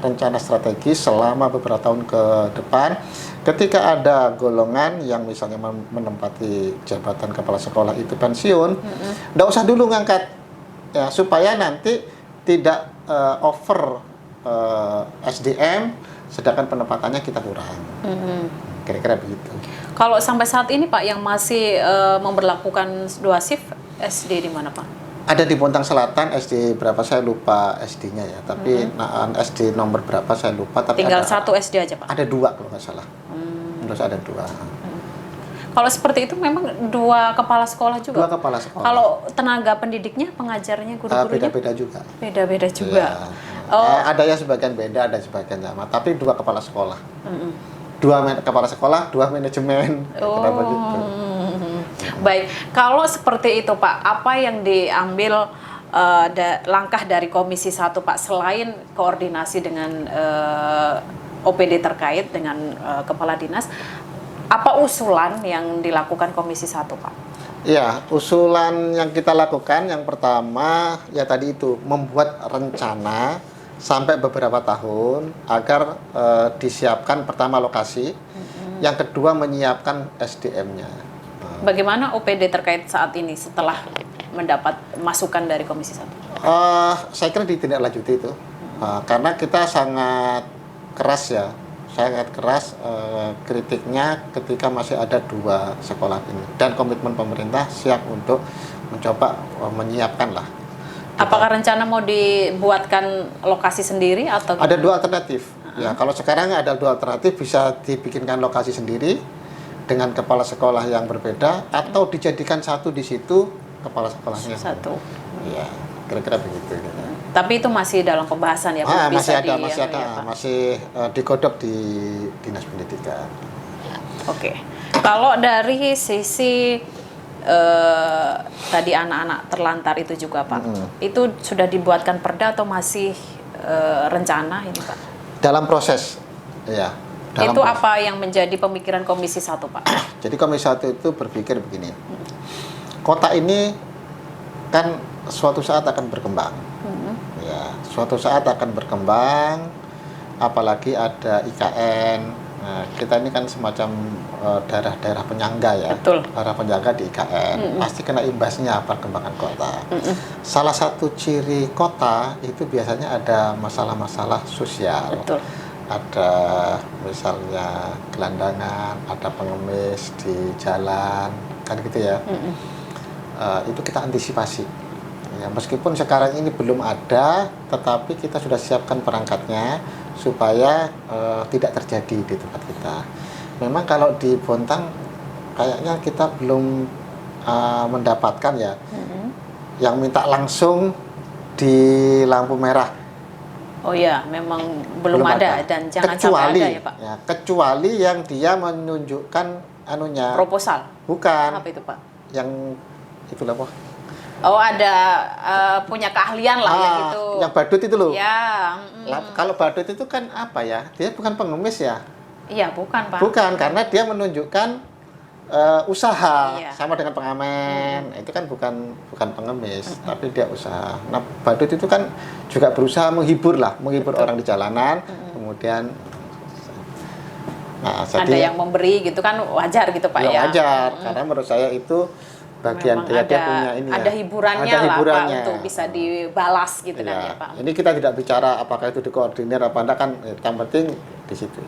rencana strategis selama beberapa tahun ke depan. Ketika ada golongan yang misalnya menempati jabatan kepala sekolah itu pensiun, nggak usah dulu ngangkat, ya, supaya nanti tidak over SDM, sedangkan penempatannya kita kurang. Kira-kira begitu. Kalau sampai saat ini Pak yang masih memberlakukan 2 shift SD di mana Pak? Ada di Bontang Selatan, SD berapa saya lupa SD-nya ya, tapi SD nomor berapa saya lupa. Tapi tinggal satu SD aja Pak? Ada 2 kalau nggak salah. Terus ada 2. Kalau seperti itu memang 2 kepala sekolah juga? 2 kepala sekolah. Kalau tenaga pendidiknya, pengajarnya, guru-gurunya? Beda-beda juga. Beda-beda juga? Ya. Ada yang sebagian beda, ada sebagian sama, tapi 2 kepala sekolah. 2 kepala sekolah, 2 manajemen. Kenapa gitu? Baik, kalau seperti itu Pak, apa yang diambil langkah dari Komisi 1 Pak, selain koordinasi dengan OPD terkait dengan Kepala Dinas, apa usulan yang dilakukan Komisi 1 Pak? Ya, usulan yang kita lakukan yang pertama ya tadi itu membuat rencana sampai beberapa tahun agar disiapkan pertama lokasi, yang kedua menyiapkan SDM-nya. Bagaimana OPD terkait saat ini setelah mendapat masukan dari Komisi 1? Saya kira ditindaklanjuti itu, karena kita sangat keras ya, sangat keras kritiknya ketika masih ada 2 sekolah ini, dan komitmen pemerintah siap untuk mencoba menyiapkan lah. Apakah rencana mau dibuatkan lokasi sendiri atau Ada 2 alternatif. Ya, kalau sekarang ada 2 alternatif, bisa dibikinkan lokasi sendiri dengan kepala sekolah yang berbeda, atau dijadikan satu di situ kepala sekolahnya. Satu. Ya, kira-kira begitu. Tapi itu masih dalam pembahasan ya, Pak? Masih digodok di Dinas Pendidikan. Oke. Kalau dari sisi tadi anak-anak terlantar itu juga, Pak, itu sudah dibuatkan perda atau masih rencana ini, Pak? Dalam proses, ya. Itu apa yang menjadi pemikiran Komisi 1, Pak? Jadi Komisi 1 itu berpikir begini, kota ini kan suatu saat akan berkembang. Ya, suatu saat akan berkembang, apalagi ada IKN. Nah, kita ini kan semacam daerah-daerah penyangga ya. Betul. Daerah penyangga di IKN, pasti kena imbasnya perkembangan kota. Salah satu ciri kota itu biasanya ada masalah-masalah sosial. Betul. Ada misalnya gelandangan, ada pengemis di jalan, kan gitu ya. Itu kita antisipasi. Ya, meskipun sekarang ini belum ada, tetapi kita sudah siapkan perangkatnya supaya tidak terjadi di tempat kita. Memang kalau di Bontang kayaknya kita belum mendapatkan ya, yang minta langsung di lampu merah. Oh ya, memang belum ada dan jangan kecuali, sampai ada ya, Pak. Ya, kecuali yang dia menunjukkan anunya. Proposal. Bukan. Apa itu, Pak? Yang itu apa? Oh, ada punya keahlian lah yang itu. Yang badut itu loh. Ya. Kalau badut itu kan apa ya? Dia bukan pengemis ya? Iya, bukan, Pak. Bukan, karena dia menunjukkan usaha, Iya. sama dengan pengamen. Itu kan bukan pengemis, tapi dia usaha. Nah, badut itu kan juga berusaha menghibur orang di jalanan. Kemudian ada yang memberi gitu kan, wajar gitu, Pak ya. Wajar, karena menurut saya itu bagian dia punya ini ada ya. hiburannya ada lah, hiburannya Pak, untuk bisa dibalas gitu kan ya, Pak. Ini kita tidak bicara apakah itu dikoordinir apa enggak, kan yang penting di situ.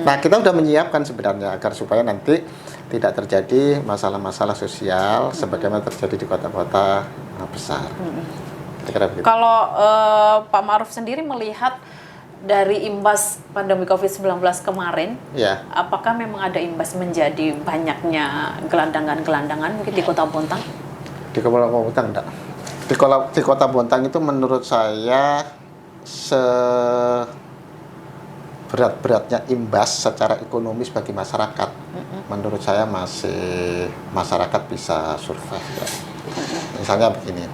Nah, kita udah menyiapkan sebenarnya agar supaya nanti tidak terjadi masalah-masalah sosial sebagaimana terjadi di kota-kota besar. Kira-kira begitu. Kalau Pak Ma'ruf sendiri melihat dari imbas pandemi COVID-19 kemarin, Ya. apakah memang ada imbas menjadi banyaknya gelandangan-gelandangan mungkin di Kota Bontang? Di Kota Bontang enggak. Di Kota Bontang itu menurut saya berat-beratnya imbas secara ekonomis bagi masyarakat. Menurut saya masih masyarakat bisa survive ya. Misalnya begini,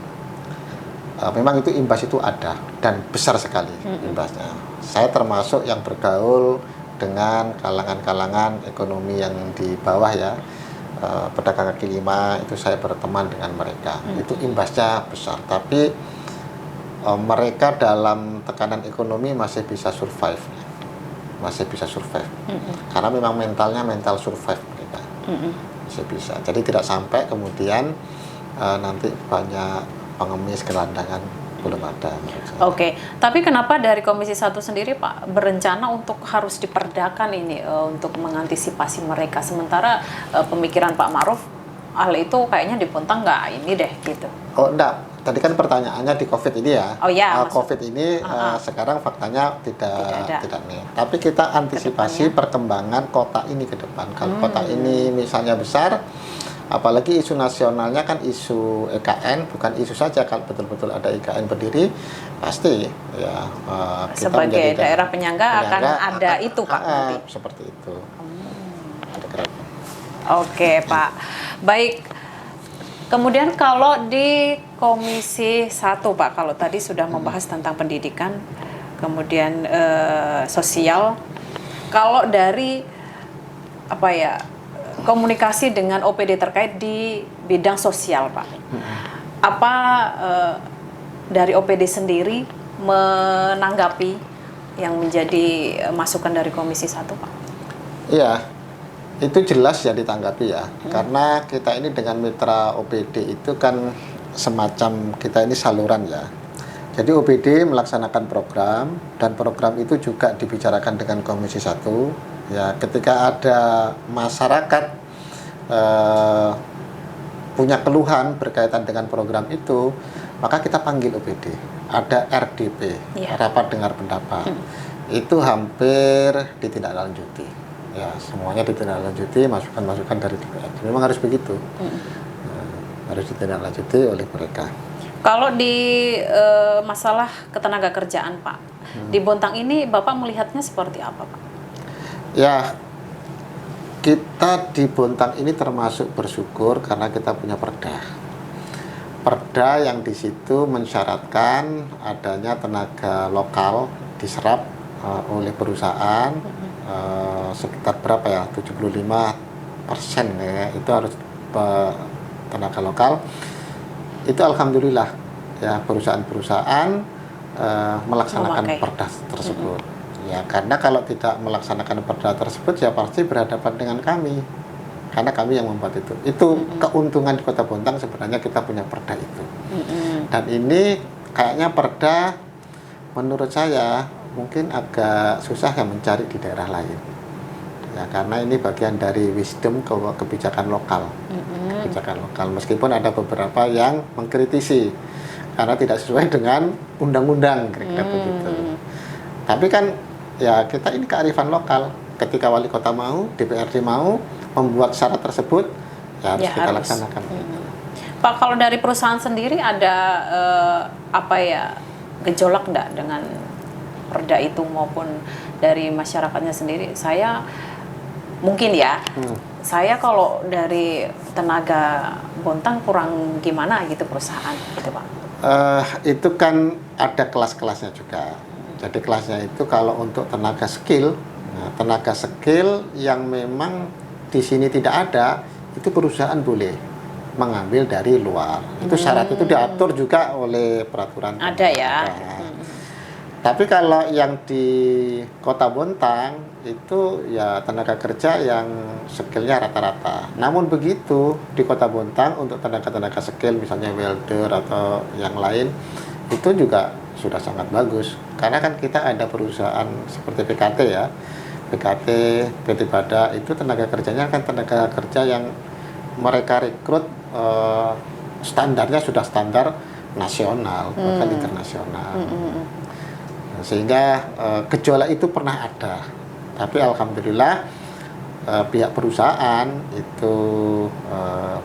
memang itu imbas itu ada dan besar sekali imbasnya. Saya termasuk yang bergaul dengan kalangan-kalangan ekonomi yang di bawah ya, pedagang kaki lima, itu saya berteman dengan mereka. Itu imbasnya besar, tapi mereka dalam tekanan ekonomi masih bisa survive. Karena memang mental survive mereka. Masih bisa. Jadi tidak sampai kemudian nanti banyak pengemis, gelandangan, belum ada. Oke, tapi kenapa dari Komisi 1 sendiri, Pak, berencana untuk harus diperdakan ini untuk mengantisipasi mereka, sementara pemikiran Pak Ma'ruf hal itu kayaknya di Bontang nggak ini deh gitu. Oh enggak, tadi kan pertanyaannya di COVID ini ya. Oh ya, COVID ini sekarang faktanya tidak nih. Tapi kita antisipasi perkembangan kota ini ke depan. Kalau kota ini misalnya besar, apalagi isu nasionalnya kan isu EKN, bukan isu saja. Kalau betul-betul ada IKN berdiri, pasti ya kita sebagai daerah penyangga akan ada itu, Pak, nanti. Seperti itu. Oke, Pak. Baik, Kemudian kalau di Komisi 1 Pak, kalau tadi sudah membahas tentang pendidikan, kemudian sosial, kalau dari apa ya, komunikasi dengan OPD terkait di bidang sosial Pak, apa dari OPD sendiri menanggapi yang menjadi masukan dari Komisi 1 Pak? Iya, itu jelas ya ditanggapi ya, karena kita ini dengan mitra OPD itu kan semacam kita ini saluran ya. Jadi OPD melaksanakan program, dan program itu juga dibicarakan dengan Komisi 1. Ya, ketika ada masyarakat punya keluhan berkaitan dengan program itu, maka kita panggil OPD. Ada RDP, rapat dengar pendapat. Itu hampir ditindaklanjuti. Ya, semuanya ditindaklanjuti, masukan-masukan dari DPRD. Memang harus begitu. Harus ditindaklanjuti oleh mereka. Kalau di masalah ketenaga kerjaan Pak, di Bontang ini Bapak melihatnya seperti apa Pak? Ya, kita di Bontang ini termasuk bersyukur karena kita punya perda. Perda yang di situ mensyaratkan adanya tenaga lokal diserap oleh perusahaan sekitar berapa ya, 75% ya, itu harus tenaga lokal. Itu alhamdulillah ya, perusahaan-perusahaan melaksanakan perda tersebut. Ya, karena kalau tidak melaksanakan perda tersebut ya pasti berhadapan dengan kami. Karena kami yang membuat itu. Itu keuntungan di Kota Bontang sebenarnya kita punya perda itu. Dan ini kayaknya perda menurut saya mungkin agak susah ya mencari di daerah lain. Ya, karena ini bagian dari wisdom kebijakan lokal. Kebijakan lokal, meskipun ada beberapa yang mengkritisi karena tidak sesuai dengan undang-undang, kira-kira begitu. Tapi kan ya kita ini kearifan lokal. Ketika wali kota mau, DPRD mau membuat syarat tersebut, ya harus kita laksanakan. Pak, kalau dari perusahaan sendiri ada apa ya, gejolak enggak dengan perda itu maupun dari masyarakatnya sendiri? Saya mungkin ya, saya kalau dari tenaga Bontang kurang gimana gitu perusahaan gitu Pak. Itu kan ada kelas-kelasnya juga. Jadi kelasnya itu kalau untuk tenaga skill yang memang di sini tidak ada, itu perusahaan boleh mengambil dari luar. Itu syarat itu diatur juga oleh peraturan. Ada ya. Tapi kalau yang di Kota Bontang itu ya tenaga kerja yang skillnya rata-rata. Namun begitu di Kota Bontang untuk tenaga-tenaga skill misalnya welder atau yang lain itu juga sudah sangat bagus. Karena kan kita ada perusahaan seperti PKT ya. PKT, PT Bada itu tenaga kerjanya kan tenaga kerja yang mereka rekrut standarnya sudah standar nasional bahkan internasional. Sehingga gejolak itu pernah ada, tapi alhamdulillah pihak perusahaan itu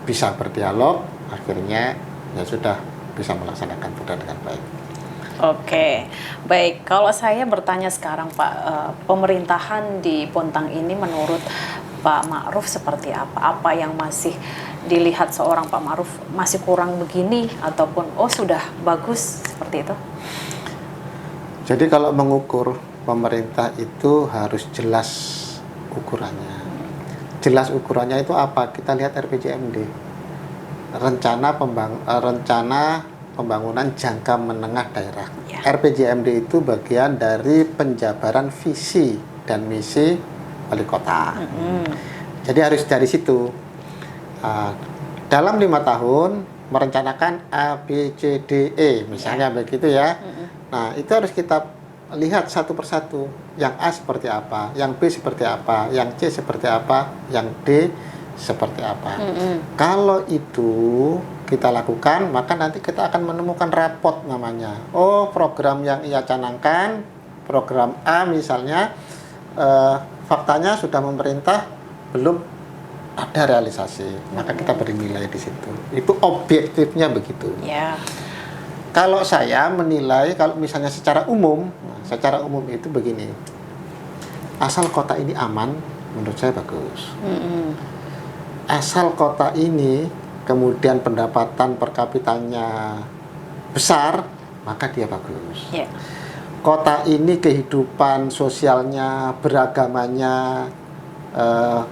bisa berdialog, akhirnya ya sudah bisa melaksanakan perda dengan baik. Oke, baik. Kalau saya bertanya sekarang Pak, pemerintahan di Bontang ini menurut Pak Ma'ruf seperti apa? Apa yang masih dilihat seorang Pak Ma'ruf masih kurang begini ataupun sudah bagus seperti itu? Jadi kalau mengukur pemerintah itu harus jelas ukurannya. Jelas ukurannya itu apa? Kita lihat RPJMD. Rencana pembangunan jangka menengah daerah. RPJMD itu bagian dari penjabaran visi dan misi wali kota. Jadi harus dari situ. Dalam 5 tahun merencanakan A, B, C, D, E misalnya begitu ya. Nah itu harus kita lihat satu persatu. Yang A seperti apa, yang B seperti apa, yang C seperti apa, yang D seperti apa. Kalau itu kita lakukan, maka nanti kita akan menemukan rapot namanya. Oh, program yang ia canangkan, program A misalnya, faktanya sudah memerintah, belum ada realisasi. Maka kita beri nilai di situ. Itu objektifnya begitu. Kalau saya menilai, kalau misalnya secara umum itu begini. Asal kota ini aman, menurut saya bagus. Asal kota ini kemudian pendapatan per kapitanya besar, maka dia bagus. Ya. Kota ini kehidupan sosialnya, beragamanya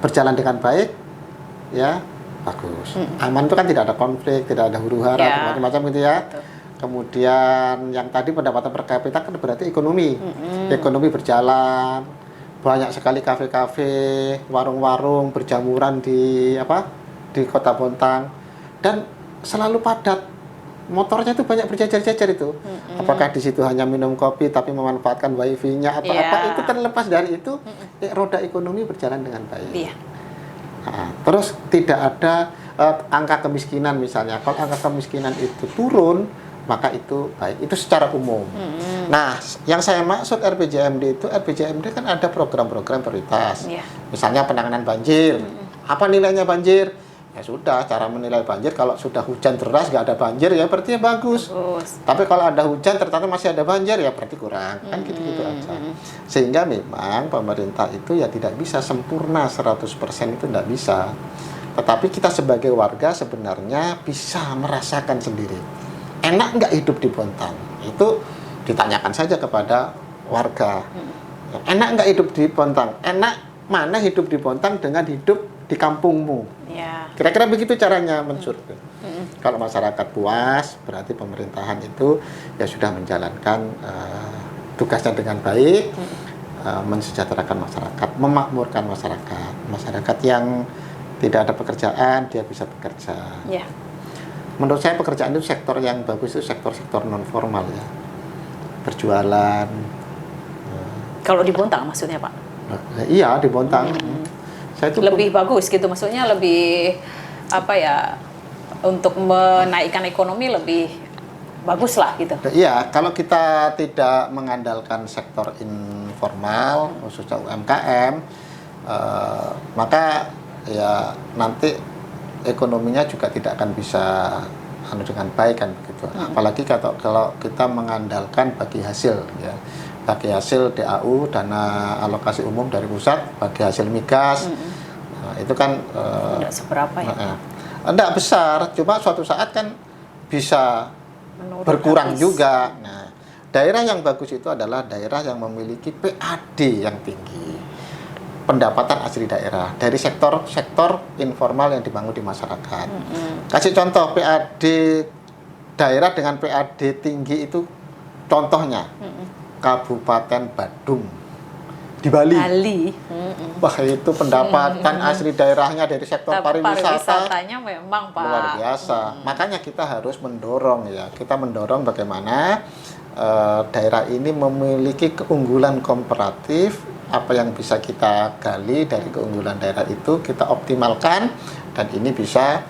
berjalan dengan baik, ya bagus. Aman itu kan tidak ada konflik, tidak ada huru-hara, Ya. macam-macam gitu ya. Betul. Kemudian yang tadi pendapatan per kapita kan berarti ekonomi. Ekonomi berjalan, banyak sekali kafe-kafe, warung-warung berjamuran di Kota Bontang, dan selalu padat. Motornya itu banyak berjajar-jajar itu. Apakah di situ hanya minum kopi tapi memanfaatkan wifi-nya atau Iya. apa, itu terlepas dari itu, roda ekonomi berjalan dengan baik. Iya. Nah, terus tidak ada angka kemiskinan misalnya. Kalau angka kemiskinan itu turun, maka itu baik. Itu secara umum. Nah, yang saya maksud RPJMD itu, RPJMD kan ada program-program prioritas. Iya. Misalnya penanganan banjir. Apa nilainya banjir? Ya sudah, cara menilai banjir, kalau sudah hujan deras nggak ada banjir, ya berarti ya bagus. Tapi kalau ada hujan ternyata masih ada banjir, ya berarti kurang. Kan gitu-gitu aja. Sehingga memang pemerintah itu ya tidak bisa sempurna 100%, itu tidak bisa. Tetapi kita sebagai warga sebenarnya bisa merasakan sendiri. Enak nggak hidup di Bontang? Itu ditanyakan saja kepada warga. Enak nggak hidup di Bontang? Enak mana hidup di Bontang dengan hidup di kampungmu? Ya. Kira-kira begitu caranya mensurvei. Kalau masyarakat puas, berarti pemerintahan itu ya sudah menjalankan tugasnya dengan baik, mensejahterakan masyarakat, memakmurkan masyarakat. Masyarakat yang tidak ada pekerjaan, dia bisa bekerja. Ya. Menurut saya pekerjaan itu sektor yang bagus itu sektor-sektor non formal ya, berjualan. Kalau di Bontang maksudnya Pak? Iya di Bontang. Saya itu Lebih bagus gitu, maksudnya lebih untuk menaikkan ekonomi lebih bagus lah gitu. Iya, kalau kita tidak mengandalkan sektor informal, khususnya UMKM, maka ya nanti ekonominya juga tidak akan bisa dengan baik kan begitu. Apalagi kalau kita mengandalkan bagi hasil ya. Bagi hasil DAU, dana alokasi umum dari pusat, bagi hasil migas, nah, itu kan tidak seberapa ya. Tidak besar, cuma suatu saat kan bisa Menurun berkurang habis. juga. Nah, daerah yang bagus itu adalah daerah yang memiliki PAD yang tinggi, pendapatan asli daerah dari sektor informal yang dibangun di masyarakat. Kasih contoh PAD daerah dengan PAD tinggi itu, contohnya Kabupaten Badung di Bali. Wah, itu pendapatan asli daerahnya dari sektor pariwisatanya memang Pak luar biasa. Makanya kita harus mendorong ya. Kita mendorong bagaimana daerah ini memiliki keunggulan komparatif. Apa yang bisa kita gali dari keunggulan daerah itu kita optimalkan, dan ini bisa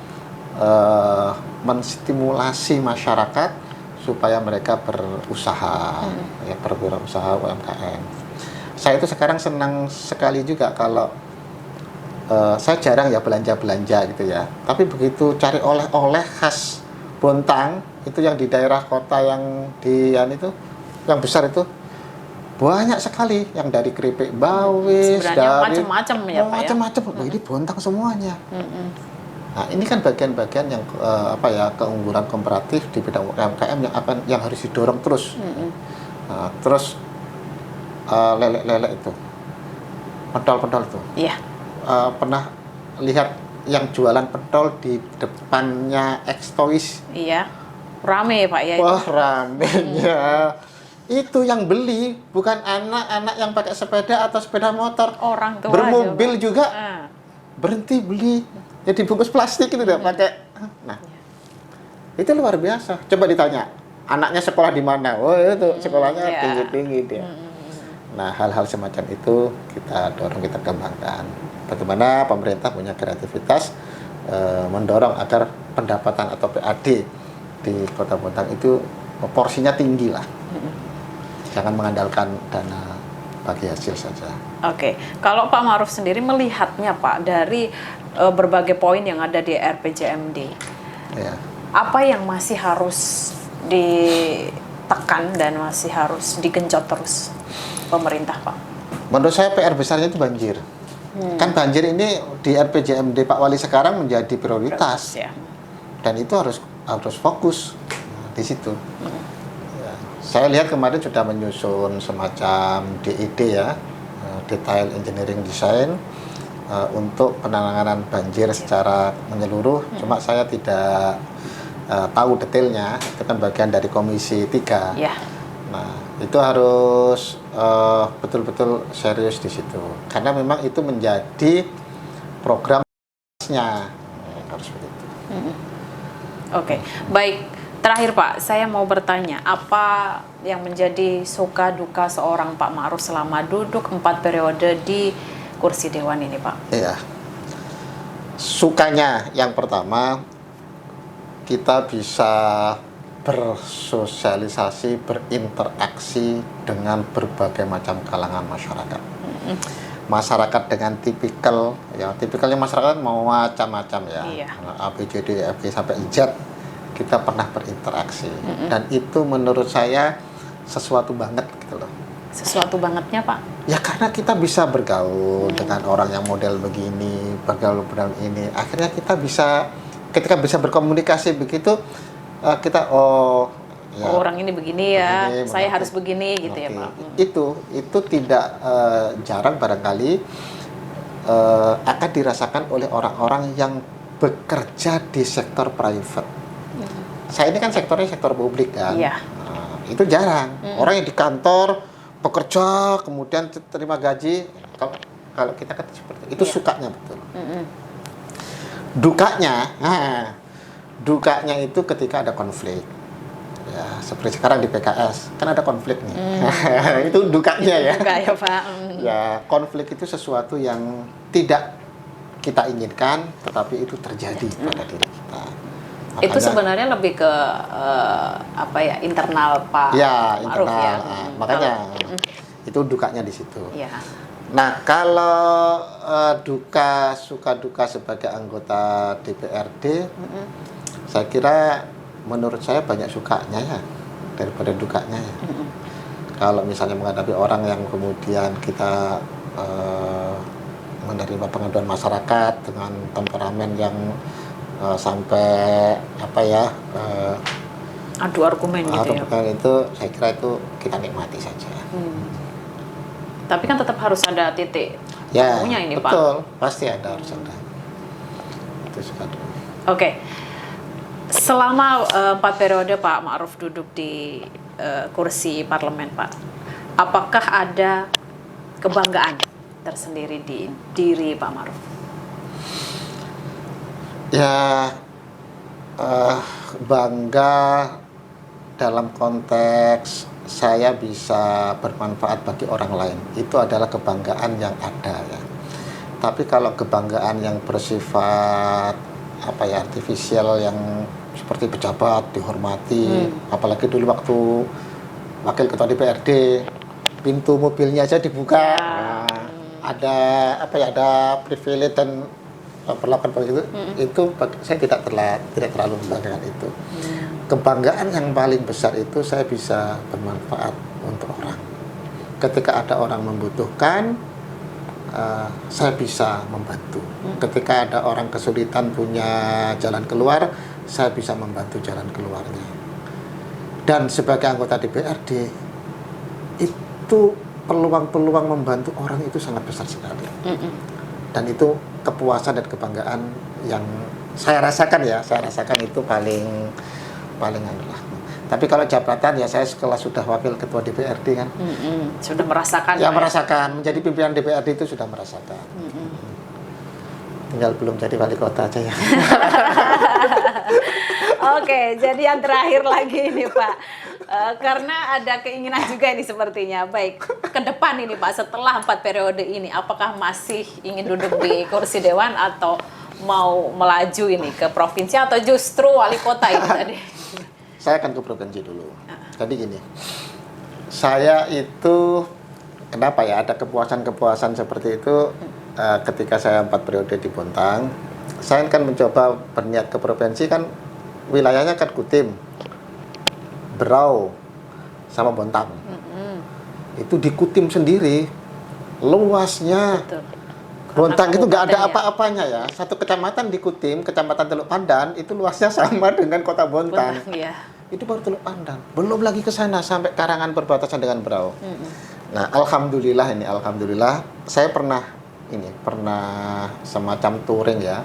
menstimulasi masyarakat supaya mereka berusaha, ya berwirausaha UMKM. Saya itu sekarang senang sekali juga kalau saya jarang ya belanja-belanja gitu ya. Tapi begitu cari oleh-oleh khas Bontang, itu yang di daerah kota yang yang besar itu, banyak sekali yang dari keripik bawis, sebenarnya macam-macam ya Pak ya. Macam-macam. Ini Bontang semuanya. Nah, ini kan bagian-bagian yang keunggulan komparatif di bidang UMKM yang harus didorong terus. Nah, terus lele-lele itu, pentol-pentol itu. Iya. Pernah lihat yang jualan pentol di depannya X-Toys? Iya. Rame Pak ya. Wah, ramenya. Itu yang beli bukan anak-anak yang pakai sepeda atau sepeda motor. Orang tua bermobil juga. Ah. Berhenti beli. Ya dibungkus plastik itu udah pakai. Nah, itu luar biasa. Coba ditanya, anaknya sekolah di mana? Oh, itu sekolahnya tinggi-tinggi dia. Nah, hal-hal semacam itu kita dorong, kita kembangkan. Bagaimana pemerintah punya kreativitas mendorong agar pendapatan atau PAD di Kota Bontang itu porsinya tinggi lah. Jangan mengandalkan dana bagi hasil saja. Oke, kalau Pak Ma'ruf sendiri melihatnya Pak dari berbagai poin yang ada di RPJMD, Ya. apa yang masih harus ditekan dan masih harus digenjot terus pemerintah Pak? Menurut saya PR besarnya itu banjir. Kan banjir ini di RPJMD Pak Wali sekarang menjadi prioritas. Ya. dan itu harus fokus di situ. Ya, saya lihat kemarin sudah menyusun semacam DED ya, Detail Engineering Design, untuk penanganan banjir secara menyeluruh. Cuma saya tidak tahu detailnya, itu kan bagian dari Komisi 3. Ya. Nah, itu harus betul-betul serius di situ, karena memang itu menjadi programnya, harus begitu. Oke, baik. Terakhir Pak, saya mau bertanya, apa yang menjadi suka duka seorang Pak Ma'ruf selama duduk 4 periode di kursi Dewan ini, Pak? Iya. Sukanya yang pertama, kita bisa bersosialisasi, berinteraksi dengan berbagai macam kalangan masyarakat. Masyarakat dengan tipikalnya masyarakat mau macam-macam ya. Iya. A, B, C, D, F, G sampai Z, kita pernah berinteraksi. Dan itu menurut saya sesuatu banget gitu loh. Sesuatu bangetnya, Pak? Ya karena kita bisa bergaul dengan orang yang model begini, bergaul ini. Akhirnya kita bisa, ketika bisa berkomunikasi begitu, kita ya, orang ini begini ya, begini, saya mengerti. harus begini gitu ya, Pak. Itu tidak jarang barangkali akan dirasakan oleh orang-orang yang bekerja di sektor private. Saya ini kan sektornya sektor publik kan. Iya. Nah, itu jarang. Orang yang di kantor bekerja kemudian terima gaji, kalau kita kan seperti itu. Iya. Sukanya betul. Dukanya itu ketika ada konflik. Ya, seperti sekarang di PKS kan ada konflik nih. Itu dukanya ya. Duka ya, Pak. Ya, konflik itu sesuatu yang tidak kita inginkan, tetapi itu terjadi pada diri kita. Itu sebenarnya lebih ke internal Pak Ya, Ma'ruf internal. ya. Makanya itu dukanya di situ. Ya. Nah, kalau suka duka sebagai anggota DPRD, saya kira menurut saya banyak sukanya ya daripada dukanya ya. Kalau misalnya menghadapi orang yang kemudian kita menerima pengaduan masyarakat dengan temperamen yang sampai Adu argumen gitu ya. itu saya kira itu kita nikmati saja. Tapi kan tetap harus ada titik Ya, temunya ini, Pak. betul, pasti ada, harus ada. Itu suka duka. Oke. Selama 4 periode Pak Ma'ruf duduk di kursi parlemen, Pak, apakah ada kebanggaan tersendiri di diri Pak Ma'ruf? Ya, bangga dalam konteks saya bisa bermanfaat bagi orang lain. Itu adalah kebanggaan yang ada ya. Tapi kalau kebanggaan yang bersifat artifisial, yang seperti pejabat dihormati, apalagi dulu waktu wakil ketua DPRD, pintu mobilnya aja dibuka, ada privilege dan perlakuan begitu, itu saya tidak terlalu membanggakan itu. Kebanggaan yang paling besar itu saya bisa bermanfaat untuk orang. Ketika ada orang membutuhkan, saya bisa membantu. Ketika ada orang kesulitan punya jalan keluar, saya bisa membantu jalan keluarnya. Dan sebagai anggota DPRD, itu peluang-peluang membantu orang itu sangat besar sekali. Dan itu kepuasan dan kebanggaan yang saya rasakan itu paling adalah. Tapi kalau jabatan ya saya setelah sudah wakil ketua DPRD kan, sudah merasakan. Ya merasakan, menjadi pimpinan DPRD itu sudah merasakan. Tinggal belum jadi wali kota aja ya. Oke, jadi yang terakhir lagi ini Pak, karena ada keinginan juga ini sepertinya. Baik, ke depan ini Pak, setelah 4 periode ini, apakah masih ingin duduk di kursi Dewan atau mau melaju ini ke provinsi atau justru wali kota itu tadi? Saya akan ke provinsi dulu. Jadi gini, saya itu kenapa ya ada kepuasan-kepuasan seperti itu ketika saya 4 periode di Bontang. Saya kan mencoba berniat ke provinsi, kan wilayahnya kan Kutim, Berau, sama Bontang. Itu di Kutim sendiri luasnya. Betul. Bontang itu nggak ada kabupaten ya? apa-apanya ya. Satu kecamatan di Kutim, kecamatan Teluk Pandan, itu luasnya sama dengan kota Bontang. Bontang, iya. Itu baru Teluk Pandan. Belum lagi ke sana sampai Karangan berbatasan dengan Berau. Nah, alhamdulillah saya pernah semacam touring ya.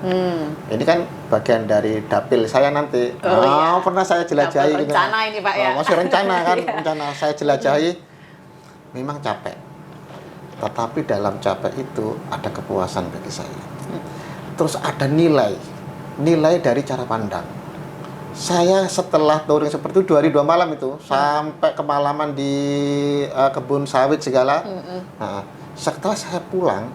Ini kan bagian dari dapil saya nanti. Iya. Pernah saya jelajahi. Dapil rencana ini, Pak, ya? Masih rencana kan, Iya. rencana saya jelajahi. Memang capek. Tetapi dalam capek itu ada kepuasan bagi saya. Terus ada nilai dari cara pandang. Saya setelah touring seperti itu 2 hari 2 malam itu sampai kemalaman di kebun sawit segala. Nah, setelah saya pulang,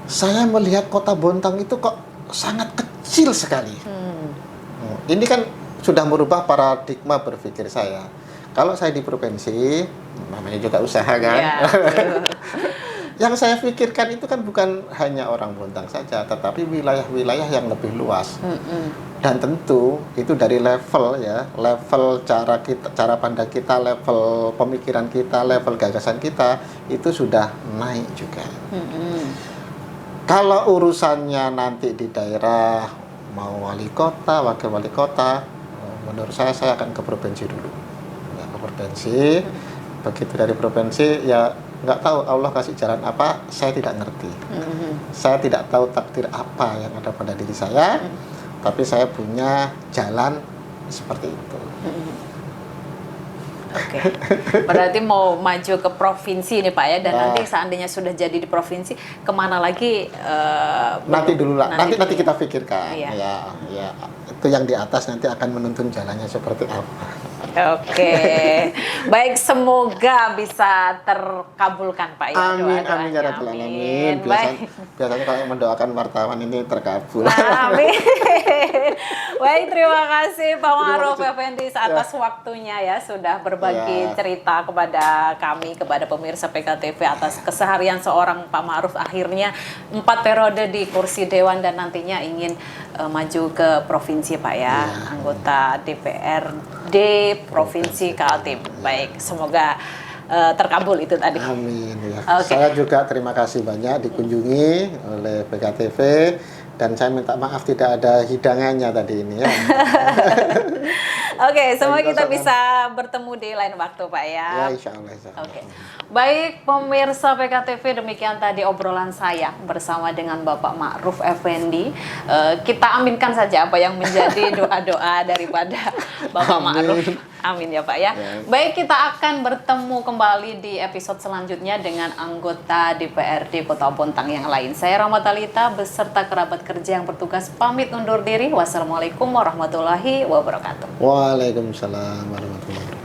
saya melihat kota Bontang itu kok sangat kecil sekali. Ini kan sudah merubah paradigma berpikir saya. Kalau saya di provinsi, namanya juga usaha kan. Iya, betul. Yang saya pikirkan itu kan bukan hanya orang Bontang saja, tetapi wilayah-wilayah yang lebih luas. Dan tentu itu dari level cara pandang kita, level pemikiran kita, level gagasan kita itu sudah naik juga. Kalau urusannya nanti di daerah mau wali kota, wakil wali kota, menurut saya akan ke provinsi dulu. Ya, ke provinsi. Begitu dari provinsi ya nggak tahu Allah kasih jalan apa, saya tidak ngerti. Saya tidak tahu takdir apa yang ada pada diri saya, tapi saya punya jalan seperti itu. Oke, berarti mau maju ke provinsi nih Pak ya, dan nanti seandainya sudah jadi di provinsi, kemana lagi? Nanti dulu lah, nanti dulu kita ya. pikirkan. Iya. Ya, itu yang di atas nanti akan menuntun jalannya seperti apa. Oke, baik, semoga bisa terkabulkan Pak ya. Amin, doa-doanya. amin ya rabbal alamin. Amin. Biasanya kalau yang mendoakan wartawan ini terkabul. Amin. Baik, terima kasih Pak Ma'ruf Effendi atas waktunya ya, sudah berbagi cerita kepada kami, kepada pemirsa PKTV atas keseharian seorang Pak Ma'ruf, akhirnya 4 periode di kursi Dewan dan nantinya ingin maju ke provinsi Pak ya, anggota DPRD Provinsi Kaltim. Baik, semoga terkabul itu tadi. Amin ya. Oke. Saya juga terima kasih banyak dikunjungi oleh PKTV dan saya minta maaf tidak ada hidangannya tadi ini ya. Oke, semoga kita bisa bertemu di lain waktu Pak ya. Ya, insya Allah. Oke. Baik pemirsa PKTV, demikian tadi obrolan saya bersama dengan Bapak Ma'ruf Effendi. Kita aminkan saja apa yang menjadi doa-doa daripada Bapak Ma'ruf. Amin ya Pak ya. Baik, kita akan bertemu kembali di episode selanjutnya dengan anggota DPRD Kota Bontang yang lain. Saya Rahmatalita beserta kerabat kerja yang bertugas pamit undur diri. Wassalamualaikum warahmatullahi wabarakatuh. Waalaikumsalam warahmatullahi wabarakatuh.